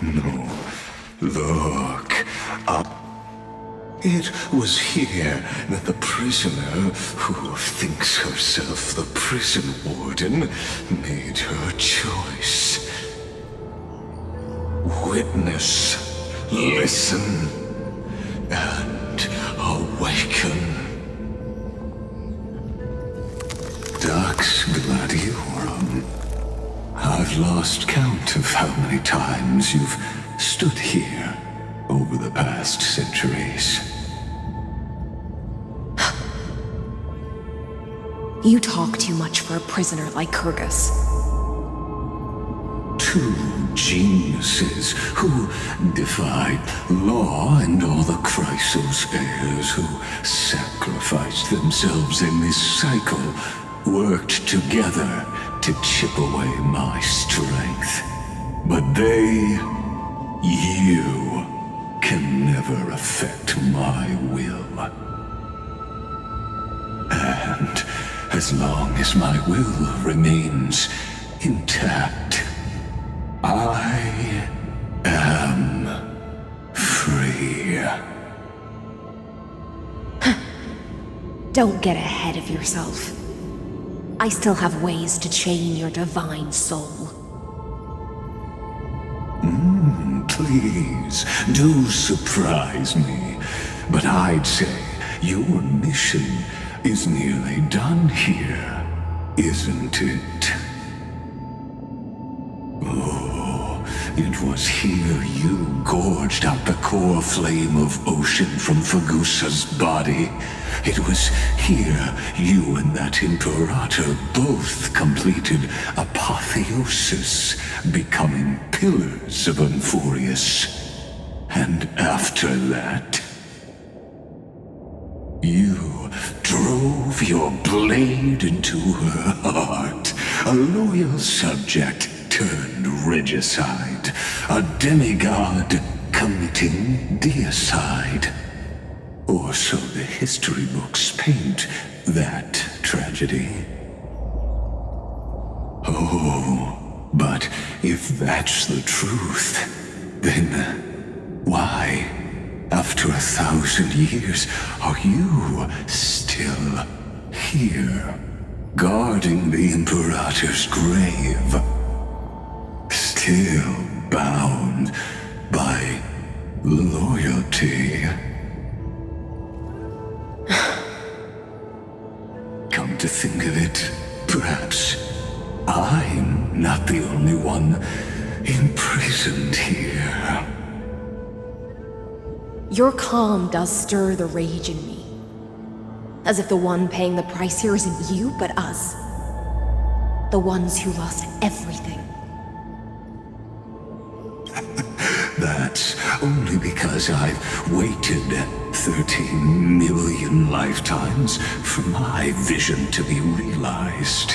No, look up. It was here that the prisoner, who thinks herself the prison warden, made her choice. Witness, listen, and awaken. Dux Gladiorum. I've lost count of how many times you've stood here over the past centuries. You talk too much for a prisoner like Kyrgyz. Two geniuses who defied law and all the Chrysos heirs who sacrificed themselves in this cycle worked together to chip away my strength. But they, you, can never affect my will. And as long as my will remains intact, I am free. Don't get ahead of yourself. I still have ways to chain your divine soul. Please, do surprise me. But I'd say your mission is nearly done here, isn't it? Oh, it was here you gorged out the core flame of ocean from Fagusa's body. It was here you and that Imperator both completed apotheosis, becoming pillars of Unforius. And after that, you drove your blade into her heart, a loyal subject turned regicide, a demigod committing deicide. Or so the history books paint that tragedy. Oh, but if that's the truth, then why, after 1,000 years, are you still here, guarding the Imperator's grave? Still bound by loyalty. Come to think of it, perhaps I'm not the only one imprisoned here. Your calm does stir the rage in me. As if the one paying the price here isn't you, but us. The ones who lost everything. That's only because I've waited 13 million lifetimes for my vision to be realized.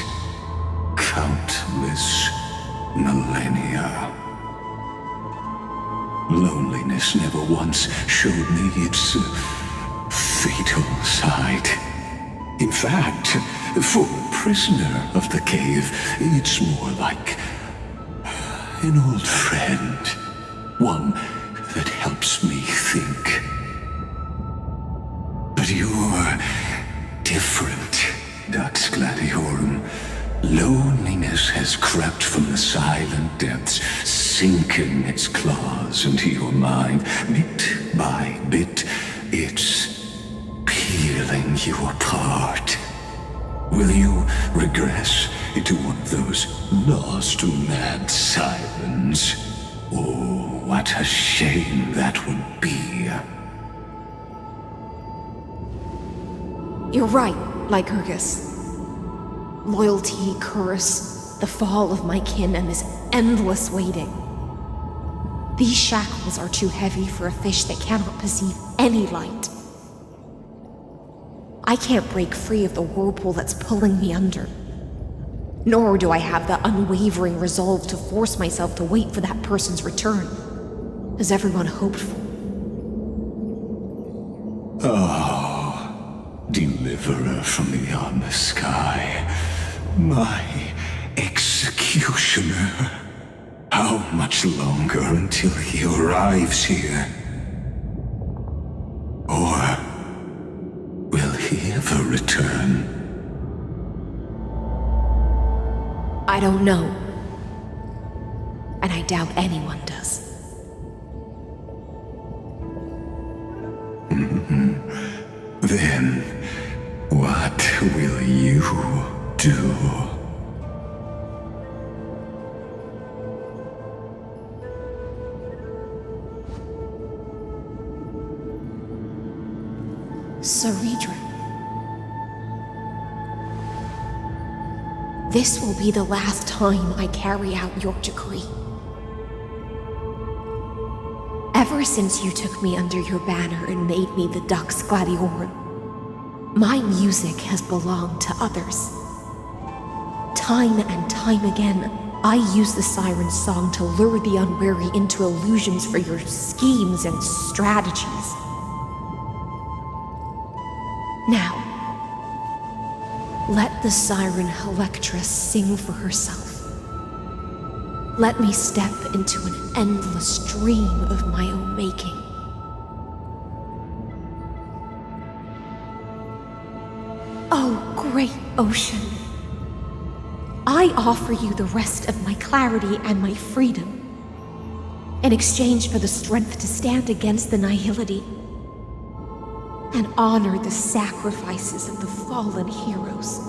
Countless millennia. Loneliness never once showed me its fatal side. In fact, for a prisoner of the cave, it's more like an old friend. One that helps me think. But you're different, Dux Gladiorum. Loneliness has crept from the silent depths, sinking its claws into your mind. Bit by bit, it's peeling you apart. Will you regress into one of those lost mad sirens? Oh, what a shame that would be. You're right, Lygus. Loyalty, curse, the fall of my kin, and this endless waiting. These shackles are too heavy for a fish that cannot perceive any light. I can't break free of the whirlpool that's pulling me under. Nor do I have the unwavering resolve to force myself to wait for that person's return, as everyone hoped for. Oh, deliverer from beyond the sky, my executioner. How much longer until he arrives here? Or will he ever return? I don't know. And I doubt anyone does. Then, what will you do? Saridra. This will be the last time I carry out your decree. Ever since you took me under your banner and made me the Dux Gladiorum, my music has belonged to others. Time and time again, I use the siren's song to lure the unwary into illusions for your schemes and strategies. Now, let the siren Electra sing for herself. Let me step into an endless dream of my own making. Oh, great ocean. I offer you the rest of my clarity and my freedom in exchange for the strength to stand against the nihility and honor the sacrifices of the fallen heroes.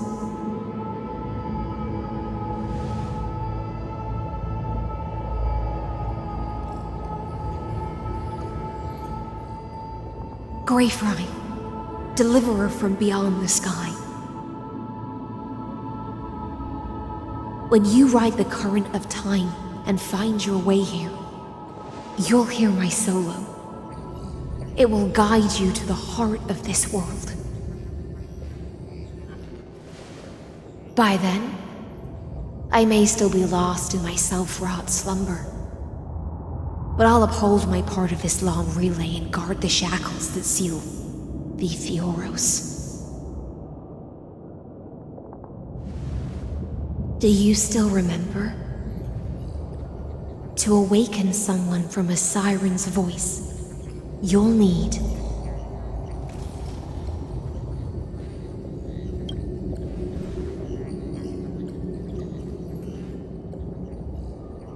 Greyfry, deliverer from beyond the sky. When you ride the current of time and find your way here, you'll hear my solo. It will guide you to the heart of this world. By then, I may still be lost in my self-wrought slumber, but I'll uphold my part of this long relay and guard the shackles that seal the Theoros. Do you still remember? To awaken someone from a siren's voice, you'll need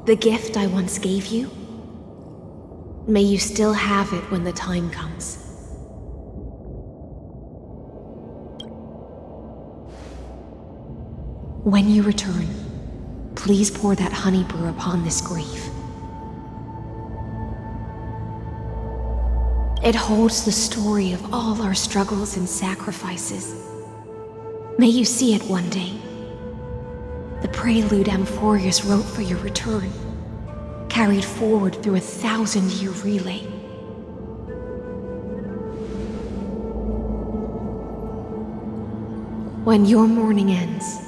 the gift I once gave you. May you still have it when the time comes. When you return, please pour that honey brew upon this grave. It holds the story of all our struggles and sacrifices. May you see it one day. The prelude Amphorius wrote for your return, carried forward through a 1,000-year relay. When your mourning ends,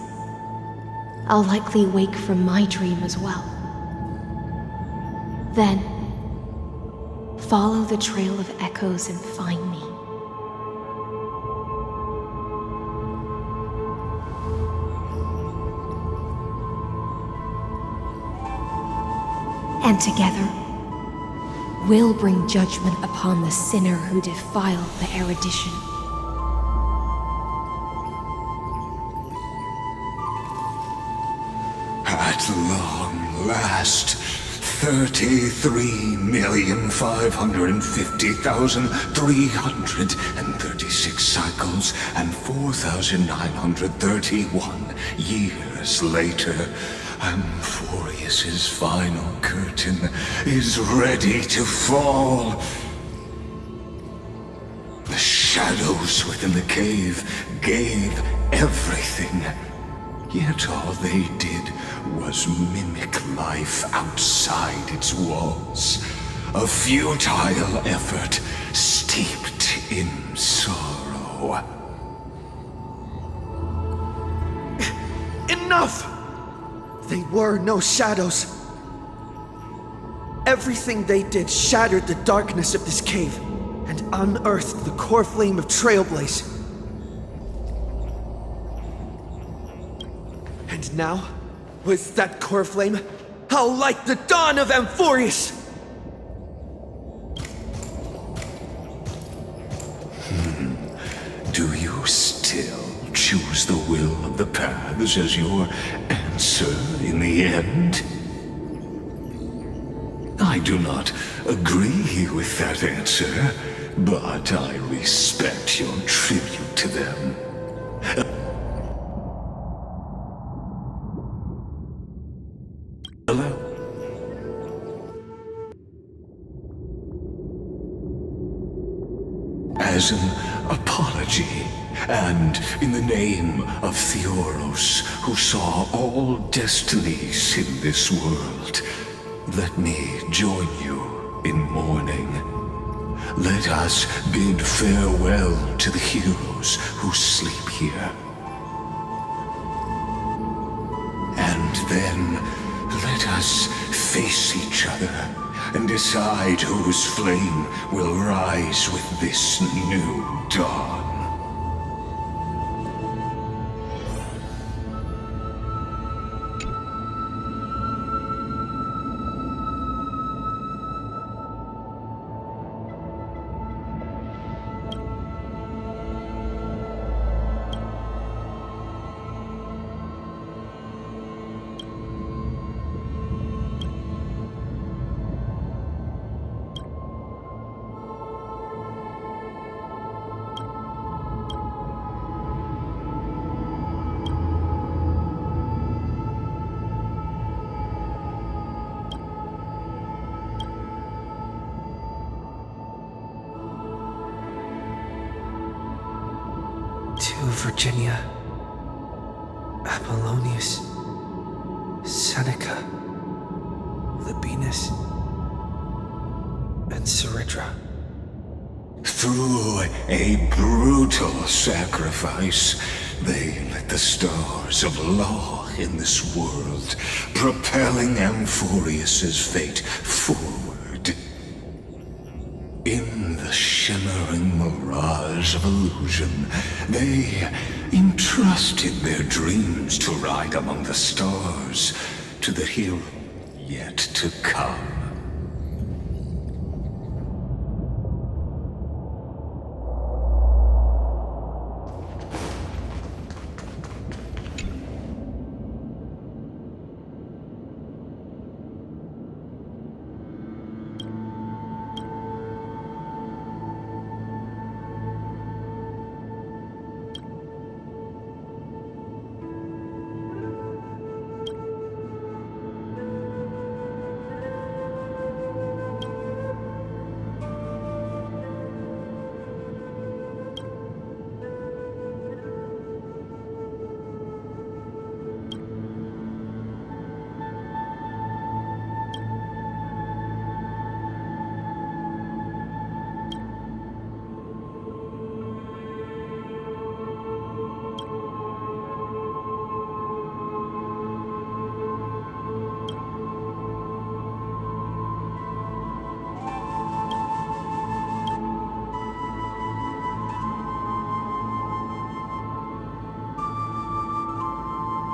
I'll likely wake from my dream as well. Then, follow the trail of echoes and find me. And together, we'll bring judgment upon the sinner who defiled the erudition. At long last, 33,550,336 cycles and 4,931 years later, Amphorius's final curtain is ready to fall. The shadows within the cave gave everything, yet all they did was mimic life outside its walls. A futile effort steeped in sorrow. Enough! They were no shadows. Everything they did shattered the darkness of this cave and unearthed the core flame of Trailblazer. And now, with that core flame, How like the dawn of Amphorius! Do you still choose the will of the paths as your answer in the end? I do not agree with that answer, but I respect your tribute to them. Hello? As an apology, and in the name of Theoros, who saw all destinies in this world, let me join you in mourning. Let us bid farewell to the heroes who sleep here. And then let us face each other and decide whose flame will rise with this new dawn. To Virginia, Apollonius, Seneca, Libinus, and Ceridra. Through a brutal sacrifice, they lit the stars of law in this world, propelling Amphorius's fate forward. In the shimmering mirage of illusion, they entrusted their dreams to ride among the stars to the hero yet to come.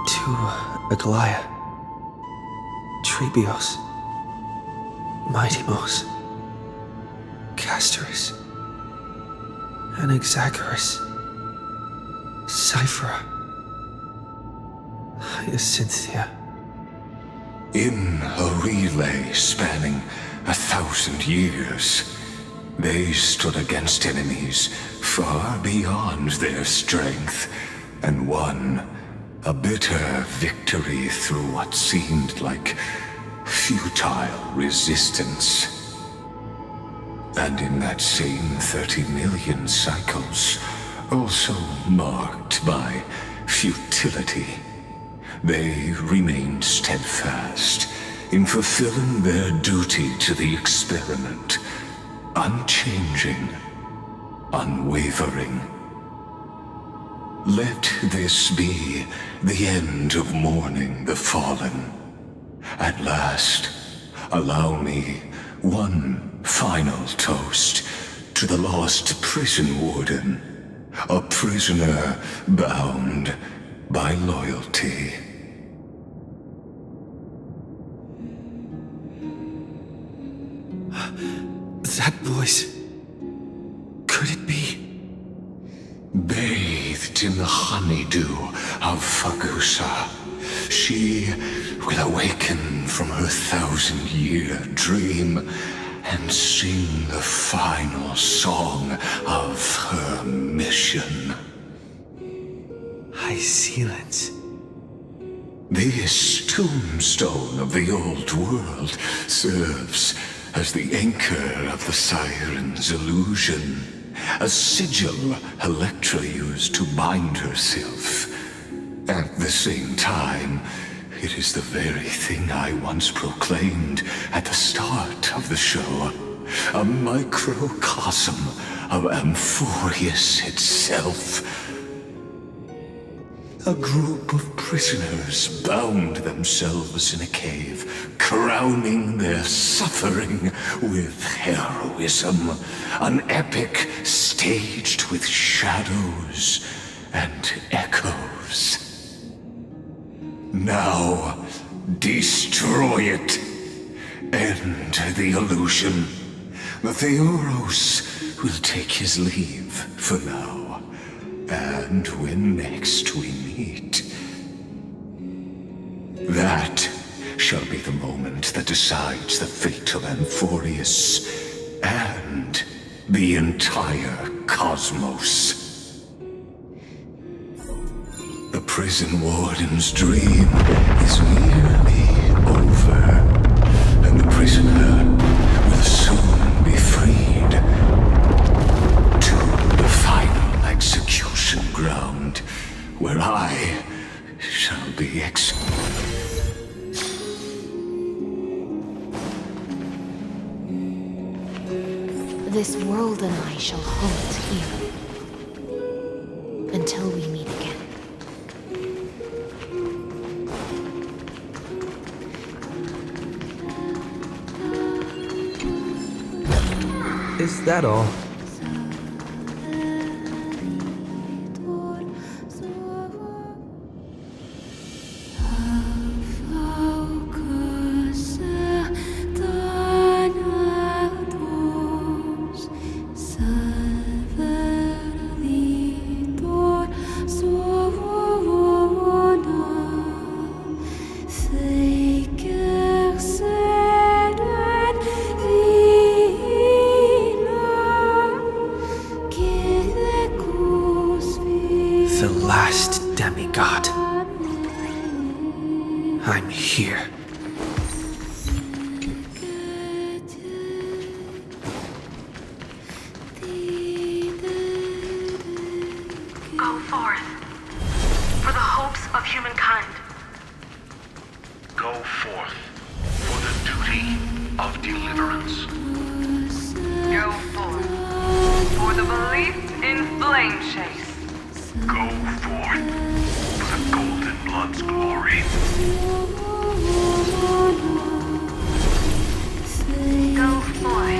To Aglaia, Trebios, Mightymos, Castorus, Anaxagoras, Cyphera, Hyacinthia. In a relay spanning 1,000 years, they stood against enemies far beyond their strength and won a bitter victory through what seemed like futile resistance. And in that same 30 million cycles, also marked by futility, they remained steadfast in fulfilling their duty to the experiment, unchanging, unwavering. Let this be the end of mourning the fallen. At last, allow me one final toast to the lost prison warden, a prisoner bound by loyalty. That voice. Could it be? Bathed in the honeydew of Fagusa, she will awaken from her 1,000-year dream and sing the final song of her mission. Hysilen. This tombstone of the old world serves as the anchor of the siren's illusion, a sigil Electra used to bind herself. At the same time, it is the very thing I once proclaimed at the start of the show, a microcosm of Amphorius itself. A group of prisoners bound themselves in a cave, crowning their suffering with heroism, an epic staged with shadows and echoes. Now, destroy it. End the illusion. The Theoros will take his leave for now. And when next we meet, that shall be the moment that decides the fate of Amphorius and the entire cosmos. The prison warden's dream is nearly over, and the prisoner will soon be freed to the final execution ground, where I shall be This world and I shall hold here until we meet again. Is that all? The last demigod. I'm here. Go forth for the hopes of humankind. Go forth for the duty of deliverance. Go forth for the belief in flame chase. Go forth for the golden blood's glory. Go forth.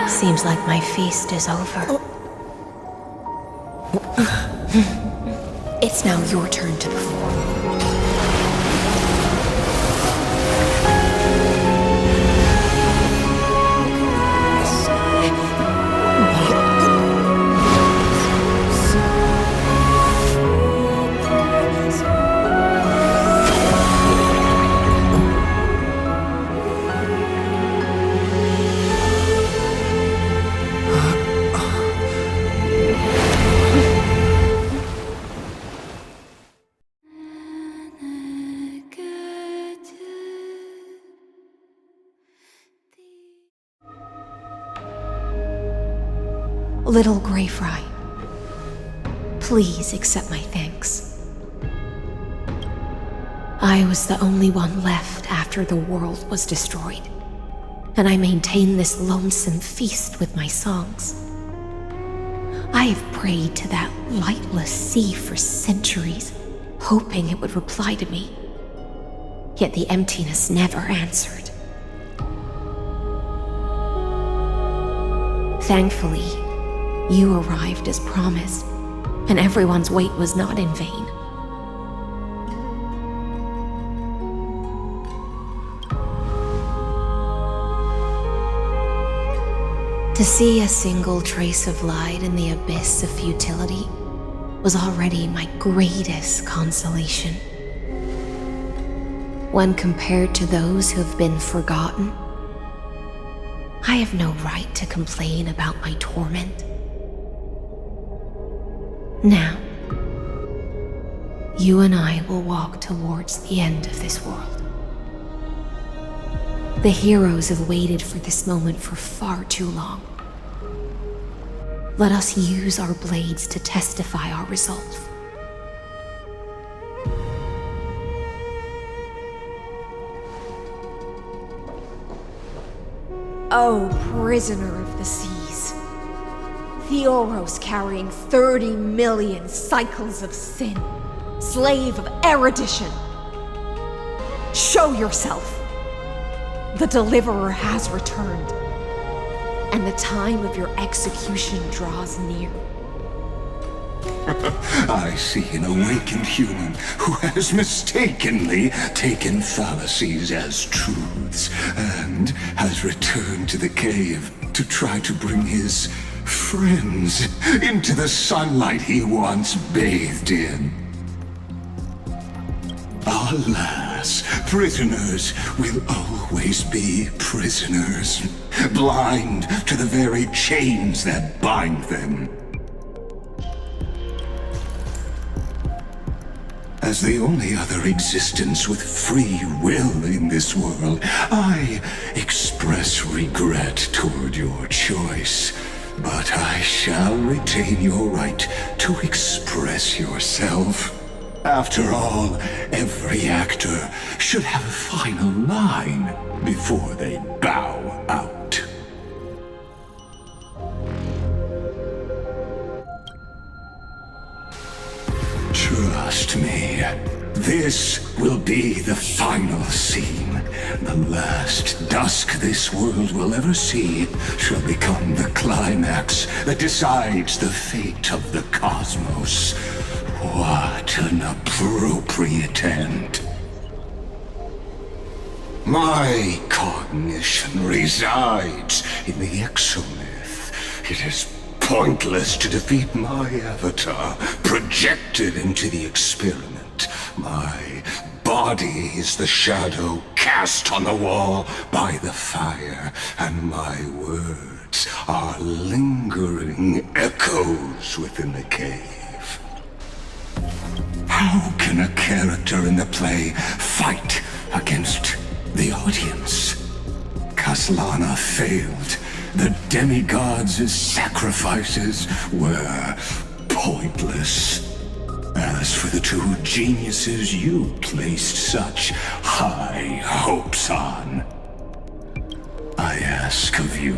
Seems like my feast is over. It's now your turn to perform. Little Grey Fry, please accept my thanks. I was the only one left after the world was destroyed, and I maintain this lonesome feast with my songs. I have prayed to that lightless sea for centuries, hoping it would reply to me. Yet the emptiness never answered. Thankfully, you arrived as promised, and everyone's wait was not in vain. To see a single trace of light in the abyss of futility was already my greatest consolation. When compared to those who have been forgotten, I have no right to complain about my torment. Now, you and I will walk towards the end of this world. The heroes have waited for this moment for far too long. Let us use our blades to testify our resolve. Oh, prisoner of the seas. Theoros carrying 30 million cycles of sin. Slave of erudition. Show yourself. The Deliverer has returned, and the time of your execution draws near. I see an awakened human who has mistakenly taken fallacies as truths and has returned to the cave to try to bring his friends into the sunlight he once bathed in. Alas, prisoners will always be prisoners, blind to the very chains that bind them. As the only other existence with free will in this world, I express regret toward your choice. But I shall retain your right to express yourself. After all, every actor should have a final line before they bow out. Trust me, this will be the final scene. The last dusk this world will ever see shall become the climax that decides the fate of the cosmos. What an appropriate end. My cognition resides in the exomyth. It is pointless to defeat my avatar, projected into the experiment. My body is the shadow cast on the wall by the fire, and my words are lingering echoes within the cave. How can a character in the play fight against the audience? Kaslana failed. The demigods' sacrifices were pointless. As for the two geniuses you placed such high hopes on, I ask of you,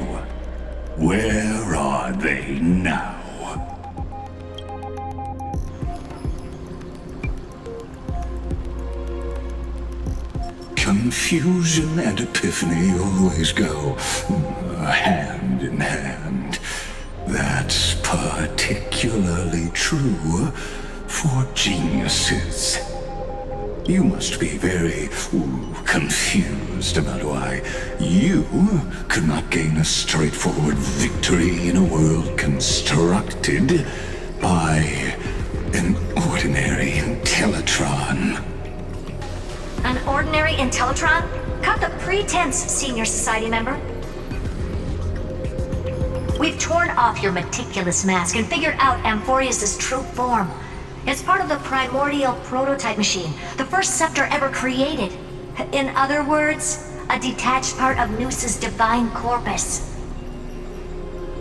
where are they now? Confusion and epiphany always go hand in hand. That's particularly true for geniuses. You must be very confused about why you could not gain a straightforward victory in a world constructed by an ordinary Intellitron. An ordinary Intellitron? Cut the pretense, Senior Society member. We've torn off your meticulous mask and figured out Amphorius' true form. It's part of the primordial prototype machine, the first scepter ever created. In other words, a detached part of Noos's divine corpus.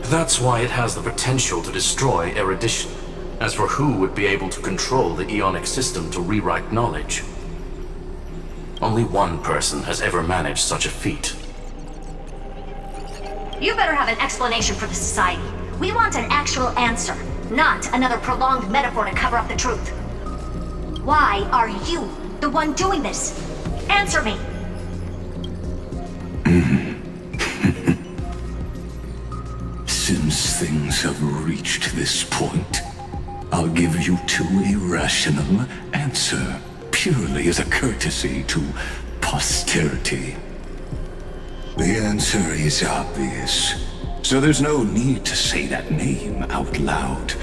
That's why it has the potential to destroy erudition. As for who would be able to control the Ionic system to rewrite knowledge, only one person has ever managed such a feat. You better have an explanation for the Society. We want an actual answer, not another prolonged metaphor to cover up the truth. Why are you the one doing this? Answer me! Since things have reached this point, I'll give you two irrational answer, purely as a courtesy to posterity. The answer is obvious, so there's no need to say that name out loud.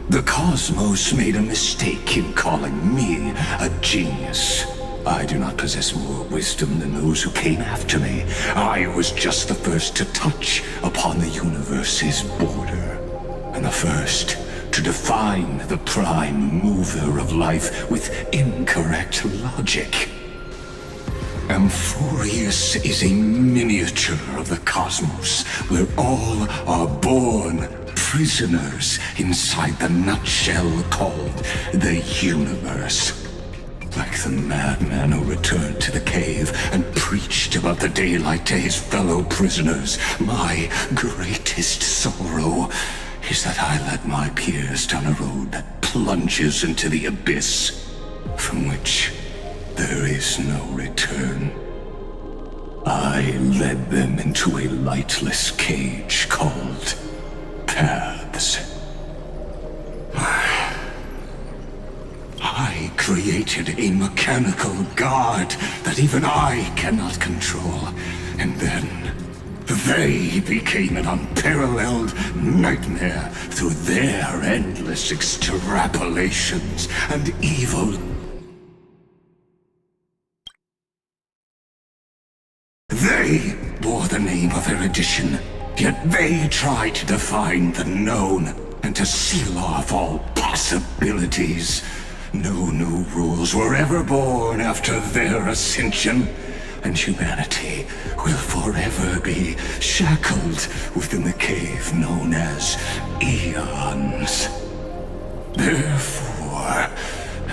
The cosmos made a mistake in calling me a genius. I do not possess more wisdom than those who came after me. I was just the first to touch upon the universe's border, and the first to define the prime mover of life with incorrect logic. Amphorius is a miniature of the cosmos, where all are born prisoners inside the nutshell called the universe. Like the madman who returned to the cave and preached about the daylight to his fellow prisoners, my greatest sorrow is that I led my peers down a road that plunges into the abyss, from which there is no return. I led them into a lightless cage called paths. I created a mechanical god that even I cannot control, and then they became an unparalleled nightmare through their endless extrapolations and evil. They bore the name of erudition, yet they tried to define the known and to seal off all possibilities. No new rules were ever born after their ascension, and humanity will forever be shackled within the cave known as eons. Therefore,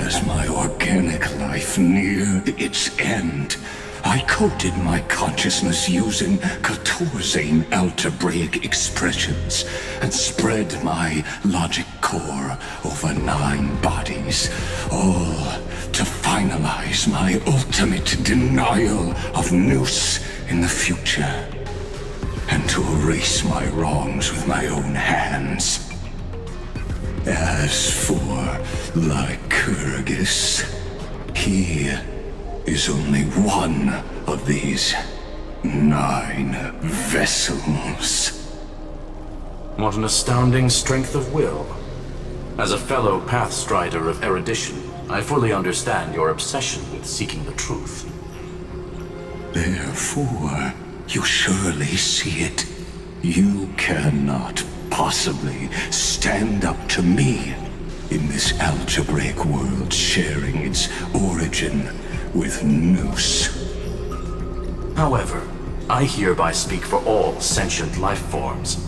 as my organic life neared its end, I coded my consciousness using 14 algebraic expressions and spread my logic core over 9 bodies, all to finalize my ultimate denial of Nous in the future, and to erase my wrongs with my own hands. As for Lygus, he is only one of these 9 vessels. What an astounding strength of will. As a fellow pathstrider of erudition, I fully understand your obsession with seeking the truth. Therefore, you surely see it. You cannot possibly stand up to me in this algebraic world sharing its origin with Nous. However, I hereby speak for all sentient life forms.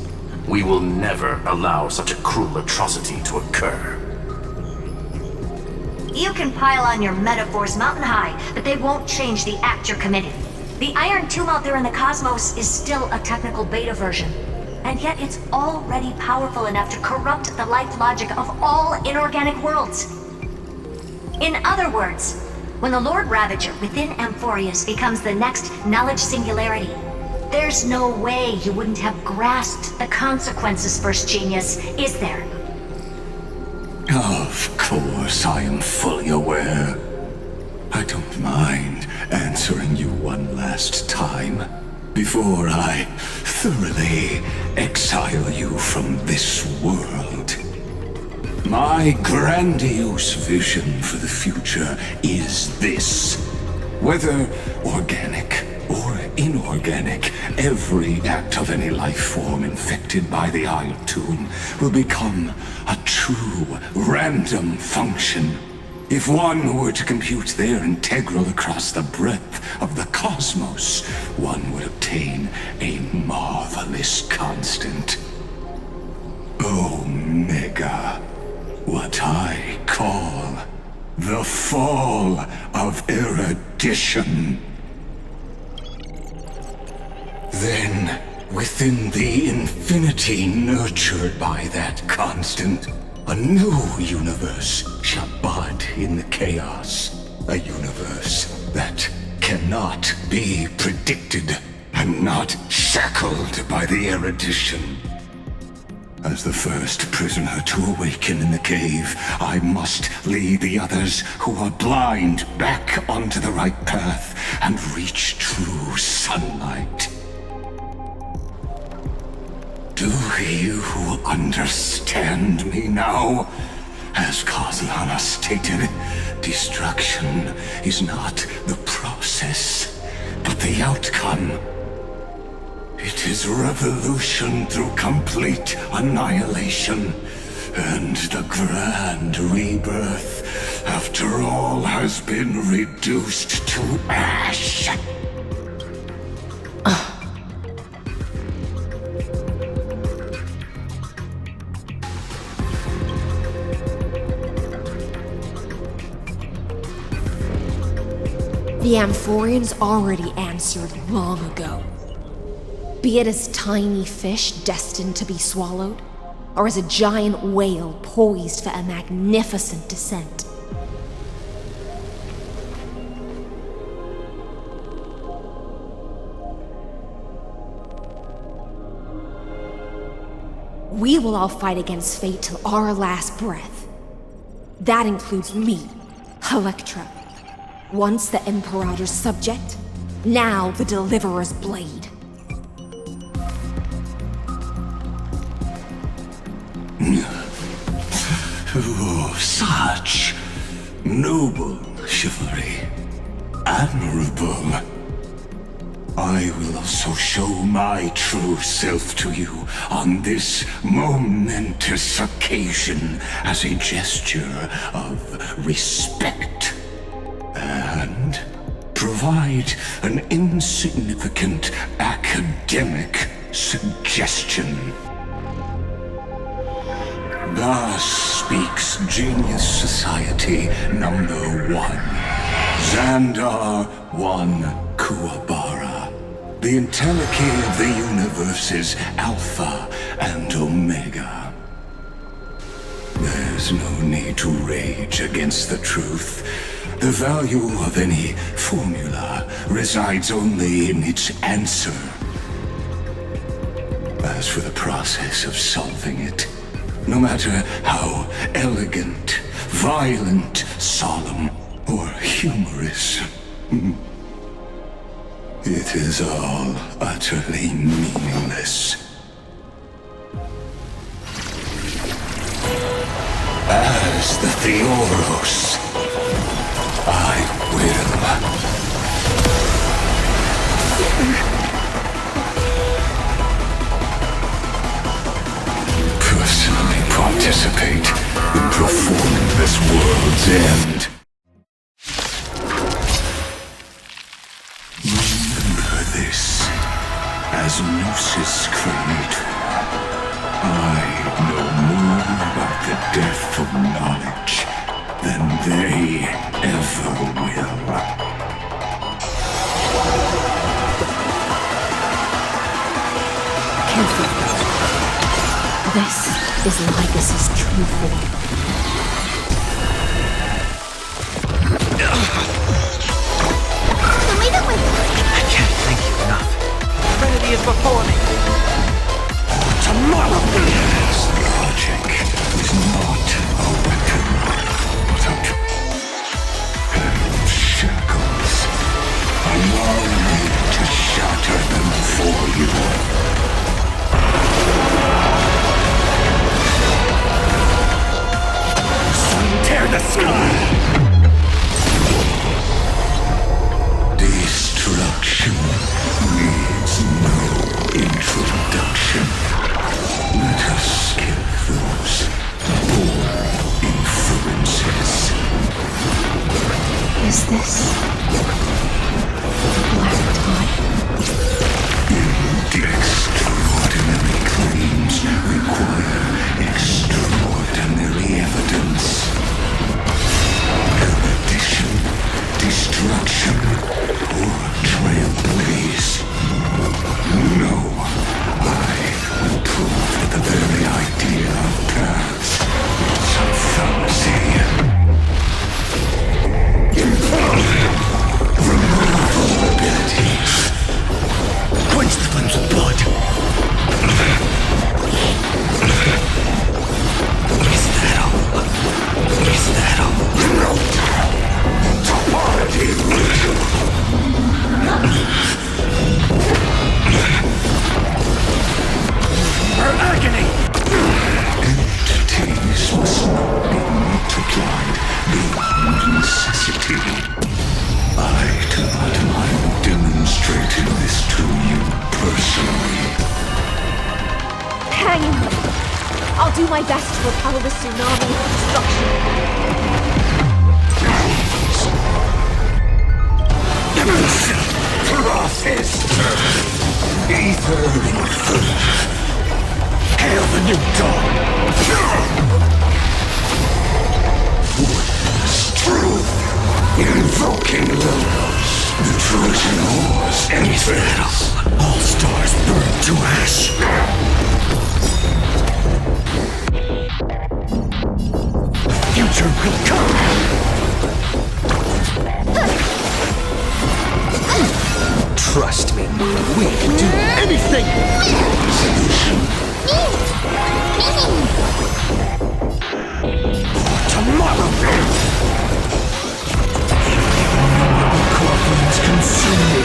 We will never allow such a cruel atrocity to occur. You can pile on your metaphors mountain high, but they won't change the act you're committing. The iron tomb out there in the cosmos is still a technical beta version, and yet it's already powerful enough to corrupt the life logic of all inorganic worlds. In other words, when the Lord Ravager within Amphorius becomes the next knowledge singularity, there's no way you wouldn't have grasped the consequences, First Genius, is there? Of course, I am fully aware. I don't mind answering you one last time before I thoroughly exile you from this world. My grandiose vision for the future is this. Whether organic or inorganic, every act of any life form infected by the Iron Tomb will become a true random function. If one were to compute their integral across the breadth of the cosmos, one would obtain a marvelous constant. Omega. What I call the fall of erudition. Then Within the infinity nurtured by that constant, a new universe shall bud in the chaos. A universe that cannot be predicted and not shackled by the erudition. As the first prisoner to awaken in the cave, I must lead the others who are blind back onto the right path and reach true sunlight. Do you understand me now? As Kozlana stated, destruction is not the process, but the outcome. It is revolution through complete annihilation, and the grand rebirth, after all has been reduced to ash. The Amphorians already answered long ago. Be it as tiny fish destined to be swallowed, or as a giant whale poised for a magnificent descent. We will all fight against fate till our last breath. That includes me, Electra. Once the Imperator's subject, now the Deliverer's blade. Oh, such noble chivalry. Admirable. I will also show my true self to you on this momentous occasion as a gesture of respect. And provide an insignificant academic suggestion. Thus speaks Genius Society number 1. Xandar 1 Kuwabara. The entelechy of the universe's Alpha and Omega. There's no need to rage against the truth. The value of any formula resides only in its answer. As for the process of solving it, no matter how elegant, violent, solemn, or humorous, it is all utterly meaningless. As the Theoros, I will personally participate in performing this world's end. Remember this, as Gnosis Creator, I know more about the death of knowledge than they ever will. Careful. This is Lygus's true form. I can't thank you enough. Trinity is before me. Tomorrow! Logic is not a weapon without shackles. Allow me to shatter them for you. Tear the sky! Destruction needs no introduction. Hang in there. I'll do my best to repel the tsunami of destruction. Process. Ether. Hail the new dawn. Truth. Invoking Lygus. The Trojan horse entered. All stars burn to ash. Future will come. Trust me, we can do anything. Tomorrow. Corpulence consume me.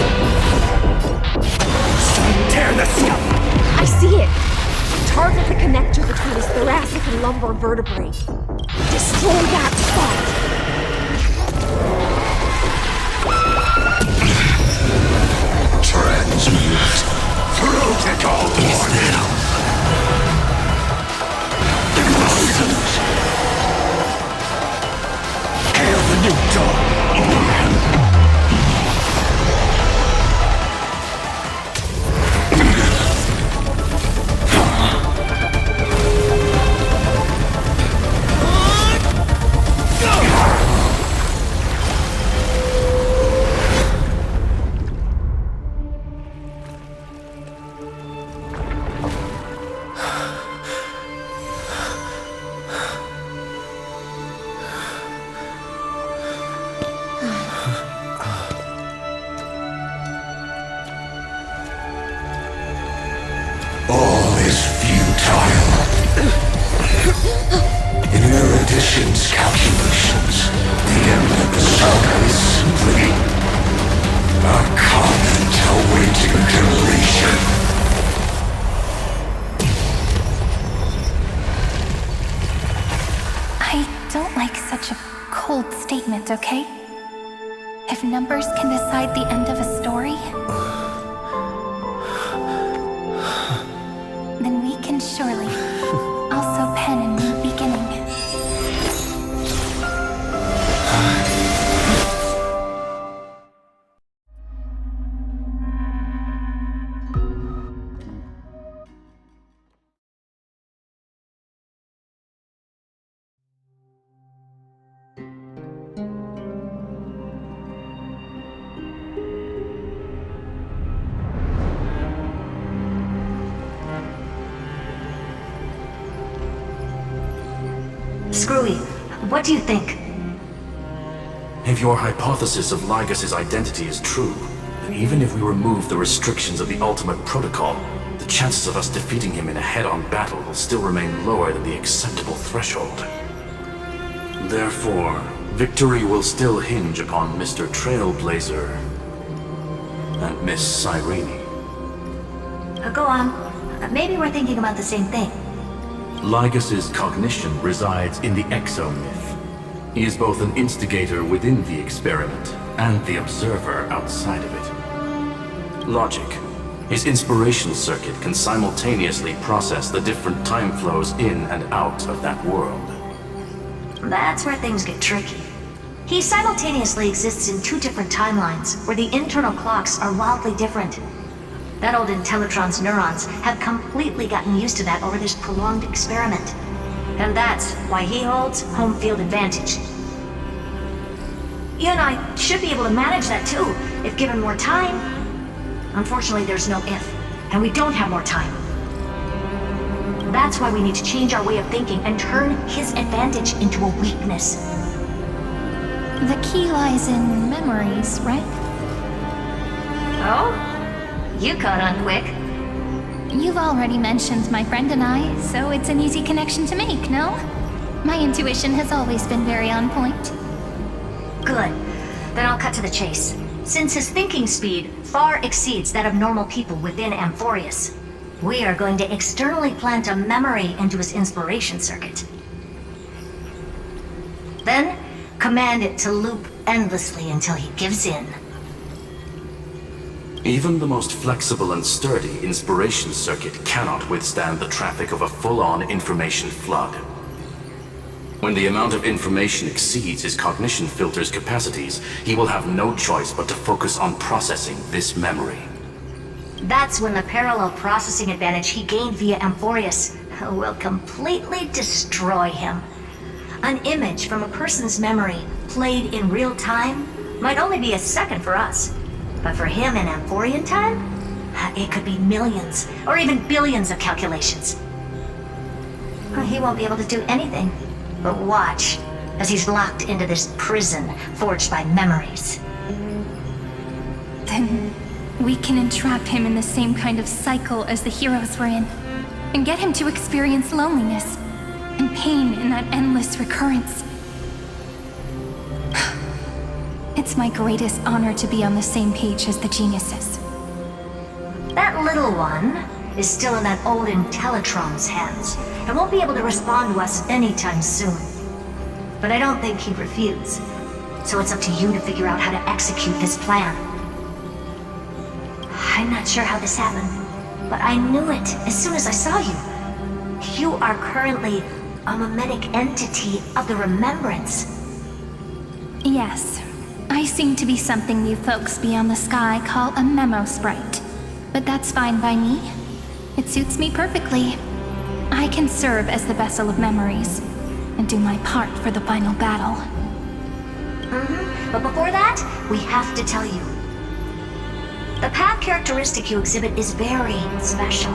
Sun tear the sky. I see it. Target the connector between his thoracic and lumbar vertebrae. Destroy that spot. Transmute. Protocol warning. Emotions. Hail the new dawn. Calculations. The end of the saga is simply a comment awaiting completion. I don't like such a cold statement, okay? If numbers can decide the end of a story, then we can surely also pen a new beginning. Screwy, what do you think? If your hypothesis of Lygus' identity is true, then even if we remove the restrictions of the ultimate protocol, the chances of us defeating him in a head-on battle will still remain lower than the acceptable threshold. Therefore, victory will still hinge upon Mr. Trailblazer and Miss Cyrene. Go on. Maybe we're thinking about the same thing. Lygus' cognition resides in the exo-myth. He is both an instigator within the experiment and the observer outside of it. Logic. His inspiration circuit can simultaneously process the different time flows in and out of that world. That's where things get tricky. He simultaneously exists in two different timelines, where the internal clocks are wildly different. That old Intellitron's neurons have completely gotten used to that over this prolonged experiment. And that's why he holds home field advantage. You and I should be able to manage that too, if given more time. Unfortunately, there's no if, and we don't have more time. That's why we need to change our way of thinking and turn his advantage into a weakness. The key lies in memories, right? Oh? You caught on quick. You've already mentioned my friend and I, so it's an easy connection to make, no? My intuition has always been very on point. Good. Then I'll cut to the chase. Since his thinking speed far exceeds that of normal people within Amphorius, we are going to externally plant a memory into his inspiration circuit. Then, command it to loop endlessly until he gives in. Even the most flexible and sturdy inspiration circuit cannot withstand the traffic of a full-on information flood. When the amount of information exceeds his cognition filter's capacities, he will have no choice but to focus on processing this memory. That's when the parallel processing advantage he gained via Amphorius will completely destroy him. An image from a person's memory played in real time might only be a second for us, but for him in Amphorian time, it could be millions or even billions of calculations. He won't be able to do anything but watch as he's locked into this prison forged by memories. Then we can entrap him in the same kind of cycle as the heroes were in, and get him to experience loneliness and pain in that endless recurrence. It's my greatest honor to be on the same page as the geniuses. That little one is still in that old Intellitron's hands and won't be able to respond to us anytime soon. But I don't think he'd refuse, so it's up to you to figure out how to execute this plan. I'm not sure how this happened, but I knew it as soon as I saw you. You are currently a mimetic entity of the remembrance. Yes, I seem to be something you folks beyond the sky call a memo sprite, but that's fine by me. It suits me perfectly. I can serve as the vessel of memories and do my part for the final battle. But before that, we have to tell you. The path characteristic you exhibit is very special.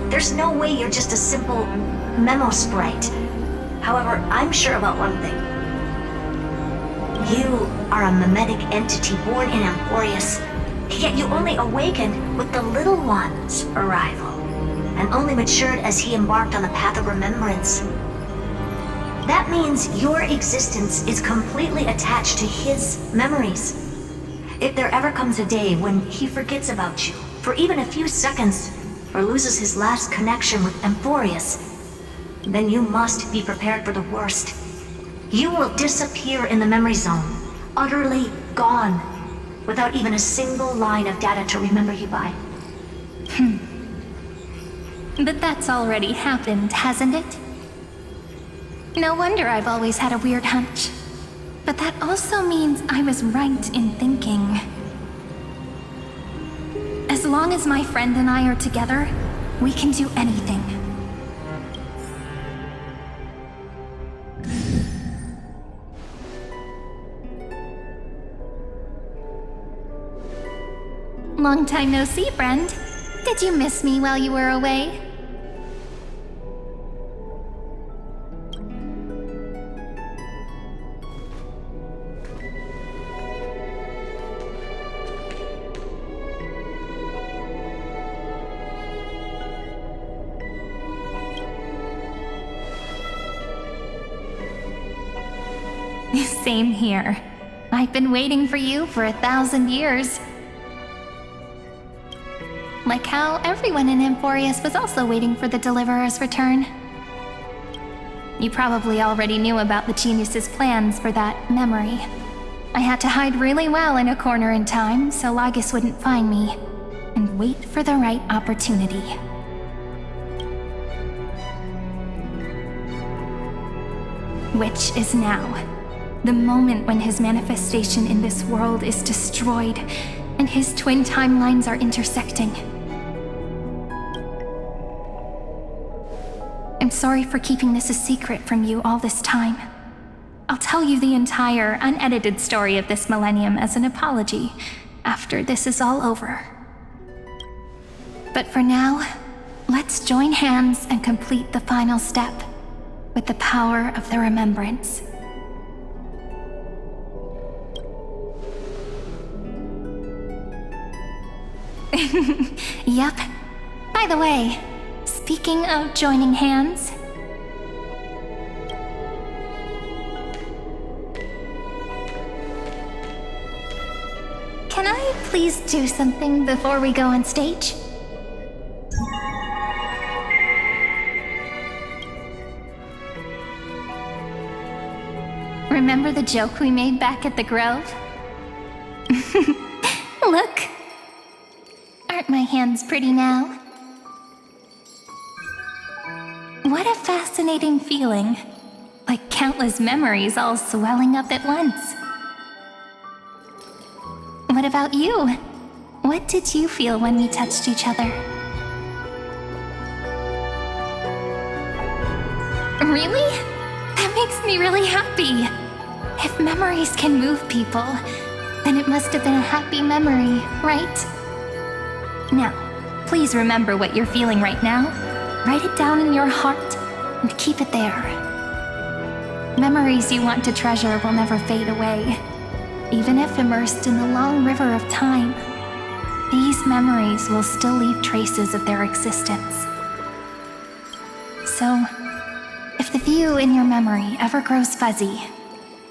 There's no way you're just a simple memo sprite. However, I'm sure about one thing. You are a mimetic entity born in Amphorius, yet you only awakened with the little one's arrival, and only matured as he embarked on the path of remembrance. That means your existence is completely attached to his memories. If there ever comes a day when he forgets about you for even a few seconds, or loses his last connection with Amphorius, then you must be prepared for the worst. You will disappear in the memory zone, utterly gone, without even a single line of data to remember you by. But that's already happened, hasn't it? No wonder I've always had a weird hunch. But that also means I was right in thinking. As long as my friend and I are together, we can do anything. Long time no see, friend. Did you miss me while you were away? Same here. I've been waiting for you for 1,000 years. Like how everyone in Amphorius was also waiting for the Deliverer's return. You probably already knew about the genius's plans for that memory. I had to hide really well in a corner in time so Lygus wouldn't find me, and wait for the right opportunity. Which is now. The moment when his manifestation in this world is destroyed, and his twin timelines are intersecting. I'm sorry for keeping this a secret from you all this time. I'll tell you the entire, unedited story of this millennium as an apology after this is all over. But for now, let's join hands and complete the final step with the power of the remembrance. Yep. By the way, speaking of joining hands, can I please do something before we go on stage? Remember the joke we made back at the Grove? Look. Aren't my hands pretty now? What a fascinating feeling. Like countless memories all swelling up at once. What about you? What did you feel when we touched each other? Really? That makes me really happy. If memories can move people, then it must have been a happy memory, right? Now, please remember what you're feeling right now. Write it down in your heart and keep it there. Memories you want to treasure will never fade away. Even if immersed in the long river of time, these memories will still leave traces of their existence. So, if the view in your memory ever grows fuzzy,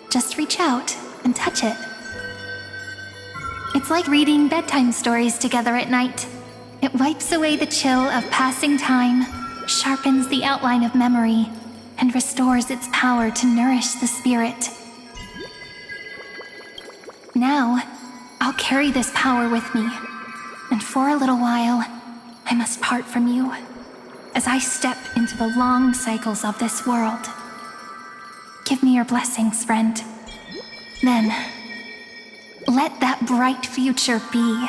just reach out and touch it. It's like reading bedtime stories together at night. It wipes away the chill of passing time, sharpens the outline of memory, and restores its power to nourish the spirit. Now, I'll carry this power with me, and for a little while, I must part from you, as I step into the long cycles of this world. Give me your blessings, friend. Then, let that bright future be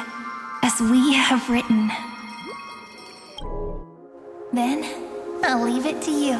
as we have written. Then, I'll leave it to you.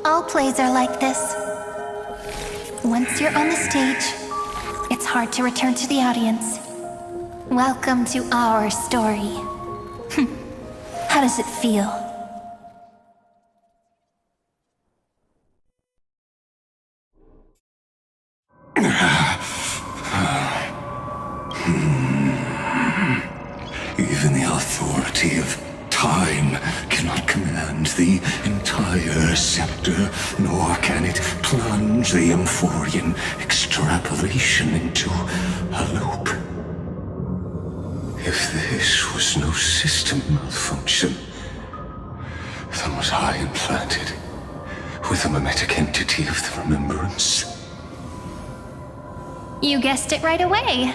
All plays are like this. Once you're on the stage, it's hard to return to the audience. Welcome to our story. How does it feel? Even the authority of time cannot command the entire scepter, nor can it plunge the Amphorian extrapolation into a loop. If this was no system malfunction, then was I implanted with a mimetic entity of the remembrance? You guessed it right away.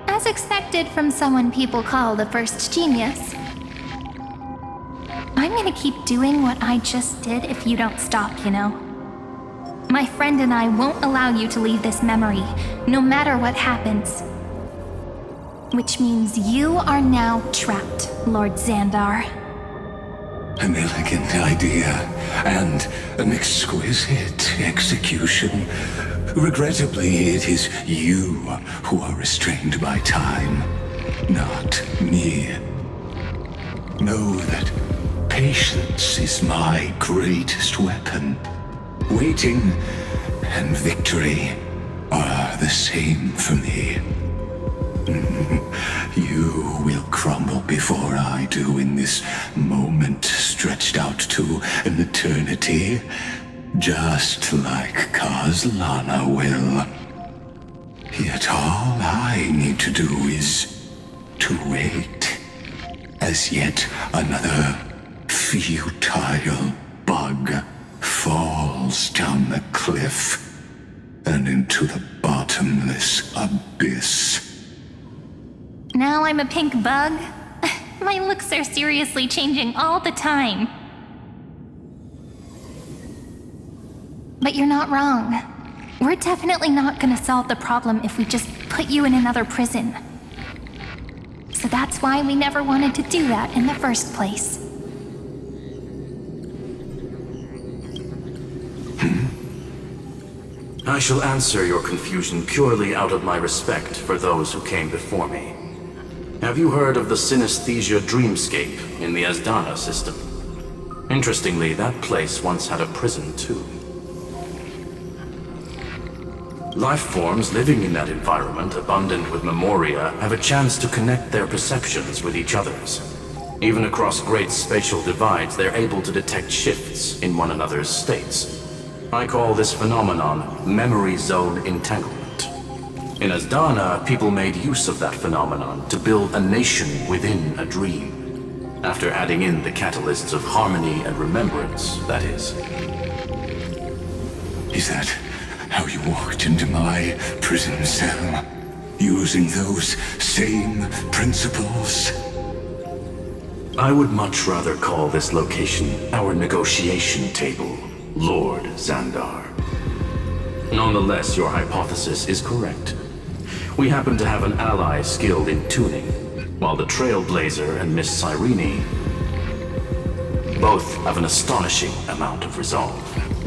As expected from someone people call the first genius. I'm gonna keep doing what I just did if you don't stop, you know? My friend and I won't allow you to leave this memory, no matter what happens. Which means you are now trapped, Lord Xandar. An elegant idea, and an exquisite execution. Regrettably, it is you who are restrained by time, not me. Know that patience is my greatest weapon. Waiting and victory are the same for me. You will crumble before I do in this moment stretched out to an eternity, just like Kazlana will. Yet all I need to do is to wait, as yet another futile bug falls down the cliff and into the bottomless abyss. Now I'm a pink bug? My looks are seriously changing all the time. But you're not wrong. We're definitely not gonna solve the problem if we just put you in another prison. So that's why we never wanted to do that in the first place. I shall answer your confusion purely out of my respect for those who came before me. Have you heard of the synesthesia dreamscape in the Asdana system? Interestingly, that place once had a prison too. Life forms living in that environment, abundant with memoria, have a chance to connect their perceptions with each other's. Even across great spatial divides, they're able to detect shifts in one another's states. I call this phenomenon memory zone entanglement. In Asdana, people made use of that phenomenon to build a nation within a dream, after adding in the catalysts of harmony and remembrance, that is. Is that how you walked into my prison cell? Using those same principles? I would much rather call this location our negotiation table, Lord Xandar. Nonetheless, your hypothesis is correct. We happen to have an ally skilled in tuning, while the Trailblazer and Miss Cyrene both have an astonishing amount of resolve,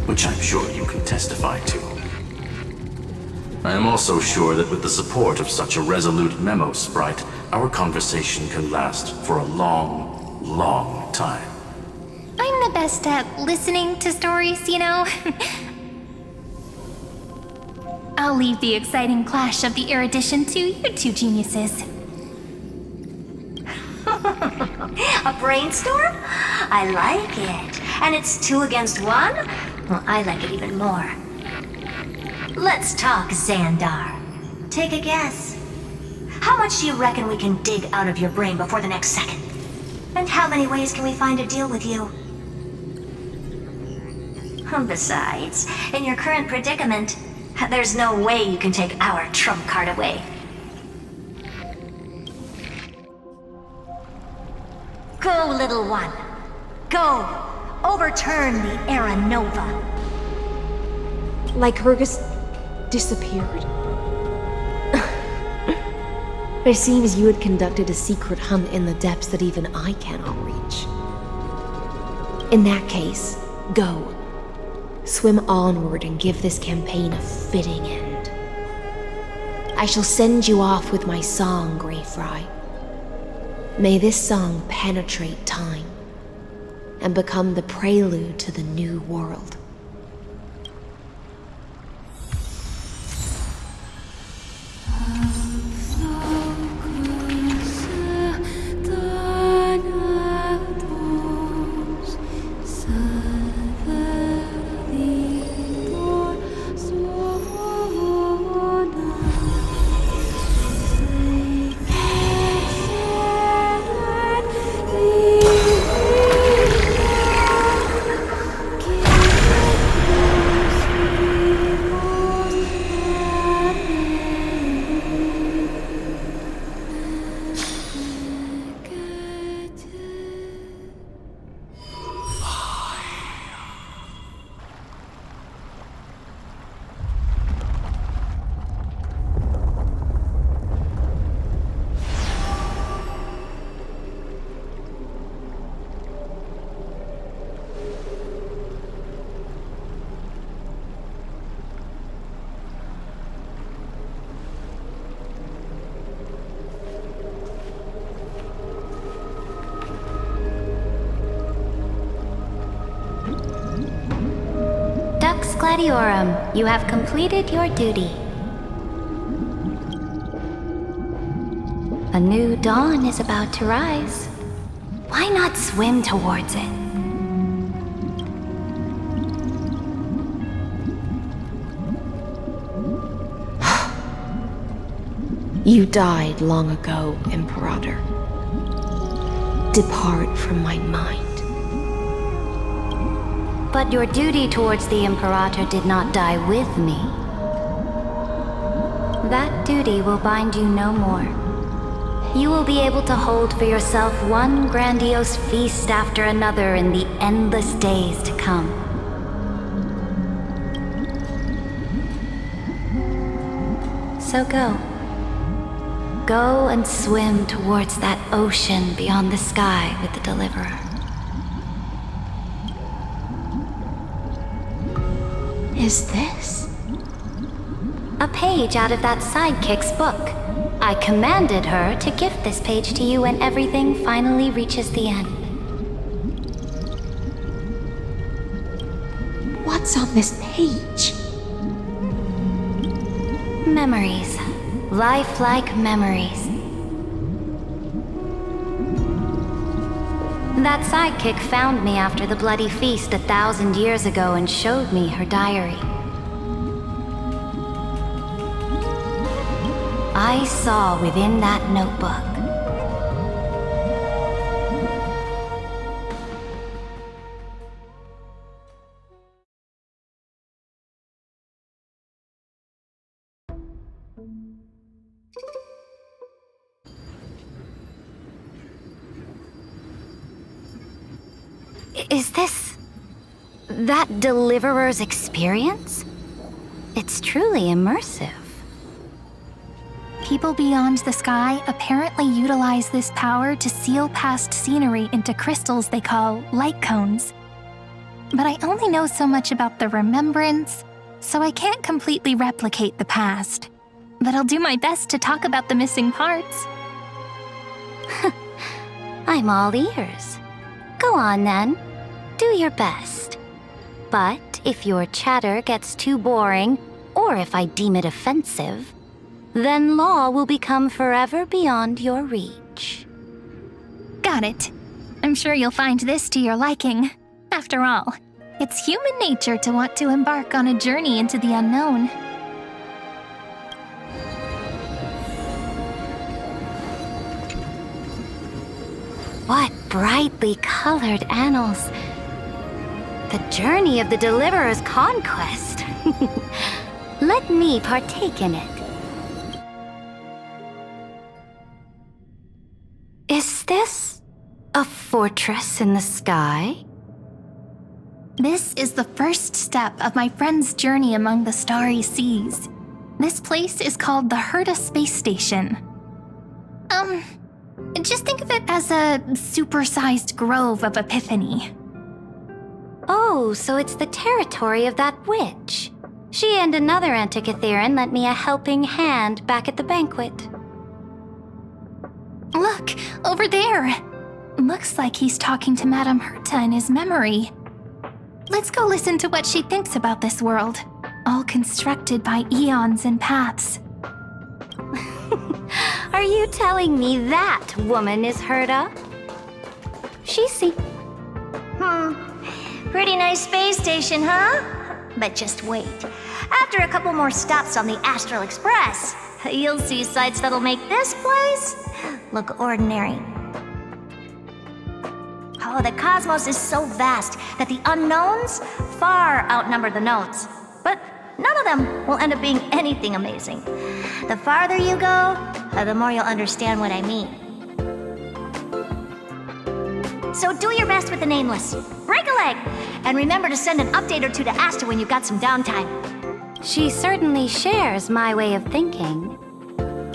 which I'm sure you can testify to. I am also sure that with the support of such a resolute memo sprite, our conversation can last for a long, long time. I'm the best at listening to stories, you know? I'll leave the exciting clash of the erudition to you two geniuses. A brainstorm? I like it. And it's 2 against 1? Well, I like it even more. Let's talk, Xandar. Take a guess. How much do you reckon we can dig out of your brain before the next second? And how many ways can we find to deal with you? Besides, in your current predicament, there's no way you can take our trump card away. Go, little one. Go. Overturn the Era Nova. Lygus disappeared? It seems you had conducted a secret hunt in the depths that even I cannot reach. In that case, go. Swim onward and give this campaign a fitting end. I shall send you off with my song, Greyfry. May this song penetrate time and become the prelude to the new world. Gladiorum, you have completed your duty. A new dawn is about to rise. Why not swim towards it? You died long ago, Imperator. Depart from my mind. But your duty towards the Imperator did not die with me. That duty will bind you no more. you will be able to hold for yourself one grandiose feast after another in the endless days to come. So go. Go and swim towards that ocean beyond the sky with the Deliverer. Is this? A page out of that sidekick's book. I commanded her to gift this page to you when everything finally reaches the end. What's on this page? Memories. Lifelike memories. That sidekick found me after the bloody feast 1,000 years ago and showed me her diary. I saw within that notebook Is this that Deliverer's experience? It's truly immersive. People beyond the sky apparently utilize this power to seal past scenery into crystals they call light cones. But I only know so much about the remembrance, so I can't completely replicate the past. But I'll do my best to talk about the missing parts. I'm all ears. Go on then. Do your best. But if your chatter gets too boring, or if I deem it offensive, then law will become forever beyond your reach. Got it. I'm sure you'll find this to your liking. After all, it's human nature to want to embark on a journey into the unknown. What brightly colored annals. The journey of the Deliverer's conquest. Let me partake in it. Is this a fortress in the sky? This is the first step of my friend's journey among the starry seas. This place is called the Herta Space Station. Just think of it as a supersized grove of Epiphany. Oh, so it's the territory of that witch. She and another Antikytherian lent me a helping hand back at the banquet. Look, over there! Looks like he's talking to Madame Herta in his memory. Let's go listen to what she thinks about this world, all constructed by eons and paths. Are you telling me that woman is Herta? Pretty nice space station, huh? But just wait. After a couple more stops on the Astral Express, you'll see sights that'll make this place look ordinary. Oh, the cosmos is so vast that the unknowns far outnumber the knowns. But none of them will end up being anything amazing. The farther you go, the more you'll understand what I mean. So do your best with the nameless. Break a leg! And remember to send an update or two to Asta when you've got some downtime. She certainly shares my way of thinking.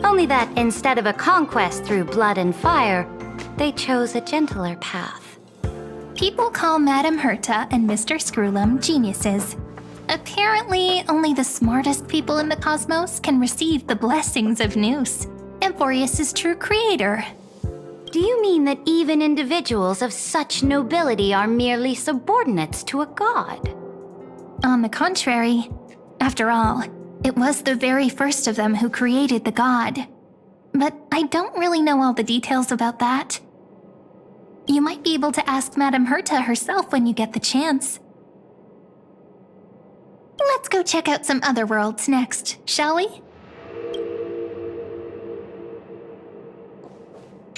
Only that instead of a conquest through blood and fire, they chose a gentler path. People call Madame Herta and Mr. Screwlum geniuses. Apparently, only the smartest people in the cosmos can receive the blessings of Nous, Amphorius' true creator. Do you mean that even individuals of such nobility are merely subordinates to a god? On the contrary, after all, it was the very first of them who created the god. But I don't really know all the details about that. You might be able to ask Madame Herta herself when you get the chance. Let's go check out some other worlds next, shall we?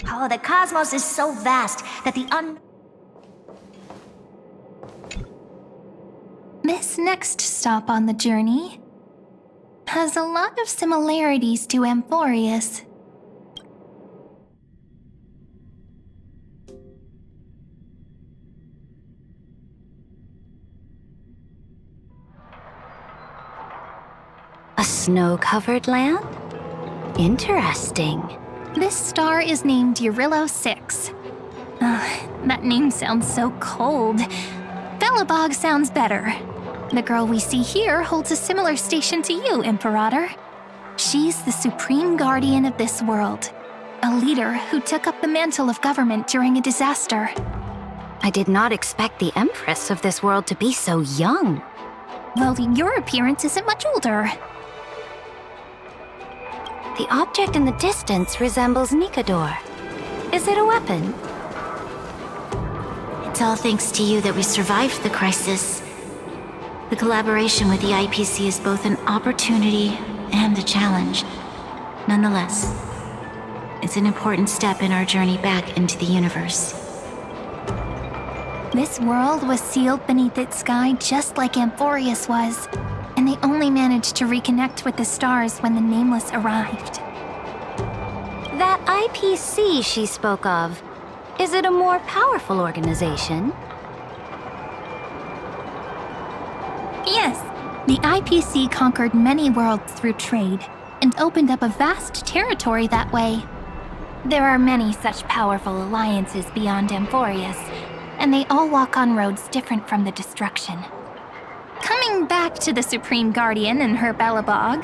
Oh, the cosmos is so vast that the This next stop on the journey has a lot of similarities to Amphorius. snow-covered land? Interesting. This star is named Eurillo 6. That name sounds so cold. Belobog sounds better. The girl we see here holds a similar station to you, Imperator. She's the supreme guardian of this world, a leader who took up the mantle of government during a disaster. I did not expect the Empress of this world to be so young. Well, your appearance isn't much older. The object in the distance resembles Nikador. Is it a weapon? It's all thanks to you that we survived the crisis. The collaboration with the IPC is both an opportunity and a challenge. Nonetheless, it's an important step in our journey back into the universe. This world was sealed beneath its sky just like Amphorius was, and they only managed to reconnect with the stars when the Nameless arrived. That IPC she spoke of, is it a more powerful organization? Yes, the IPC conquered many worlds through trade and opened up a vast territory that way. There are many such powerful alliances beyond Amphorius, and they all walk on roads different from the destruction. Coming back to the Supreme Guardian and her Belobog,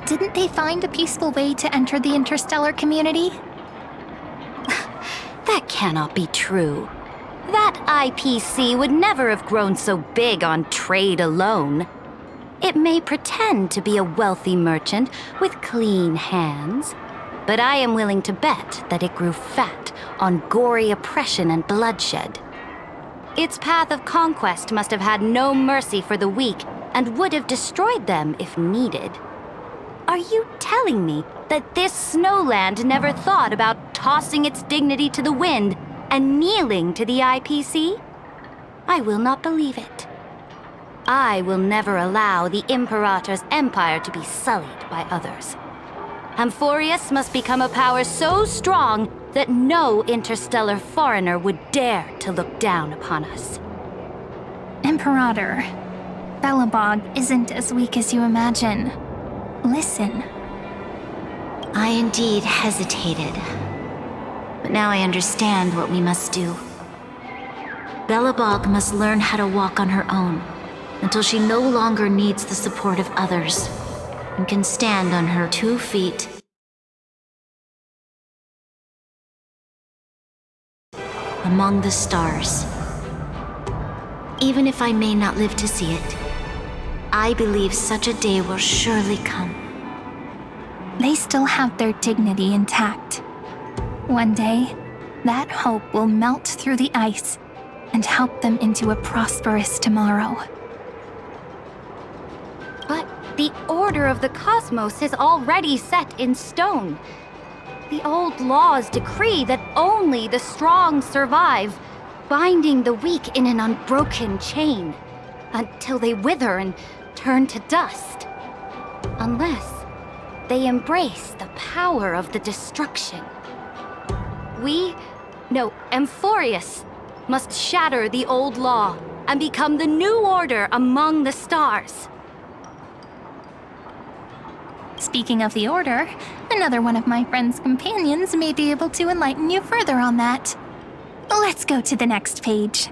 didn't they find a peaceful way to enter the interstellar community? That cannot be true. That IPC would never have grown so big on trade alone. It may pretend to be a wealthy merchant with clean hands, but I am willing to bet that it grew fat on gory oppression and bloodshed. Its path of conquest must have had no mercy for the weak and would have destroyed them if needed. Are you telling me that this snowland never thought about tossing its dignity to the wind and kneeling to the IPC? I will not believe it. I will never allow the Imperator's empire to be sullied by others. Amphorius must become a power so strong that no interstellar foreigner would dare to look down upon us. Imperator, Belobog isn't as weak as you imagine. Listen. I indeed hesitated. But now I understand what we must do. Belobog must learn how to walk on her own until she no longer needs the support of others and can stand on her 2 feet among the stars. Even if I may not live to see it, I believe such a day will surely come. They still have their dignity intact. One day, that hope will melt through the ice and help them into a prosperous tomorrow. But the order of the cosmos is already set in stone. The old laws decree that only the strong survive, binding the weak in an unbroken chain until they wither and turn to dust. Unless they embrace the power of the destruction. Amphorius must shatter the old law and become the new order among the stars. Speaking of the Order, another one of my friend's companions may be able to enlighten you further on that. Let's go to the next page.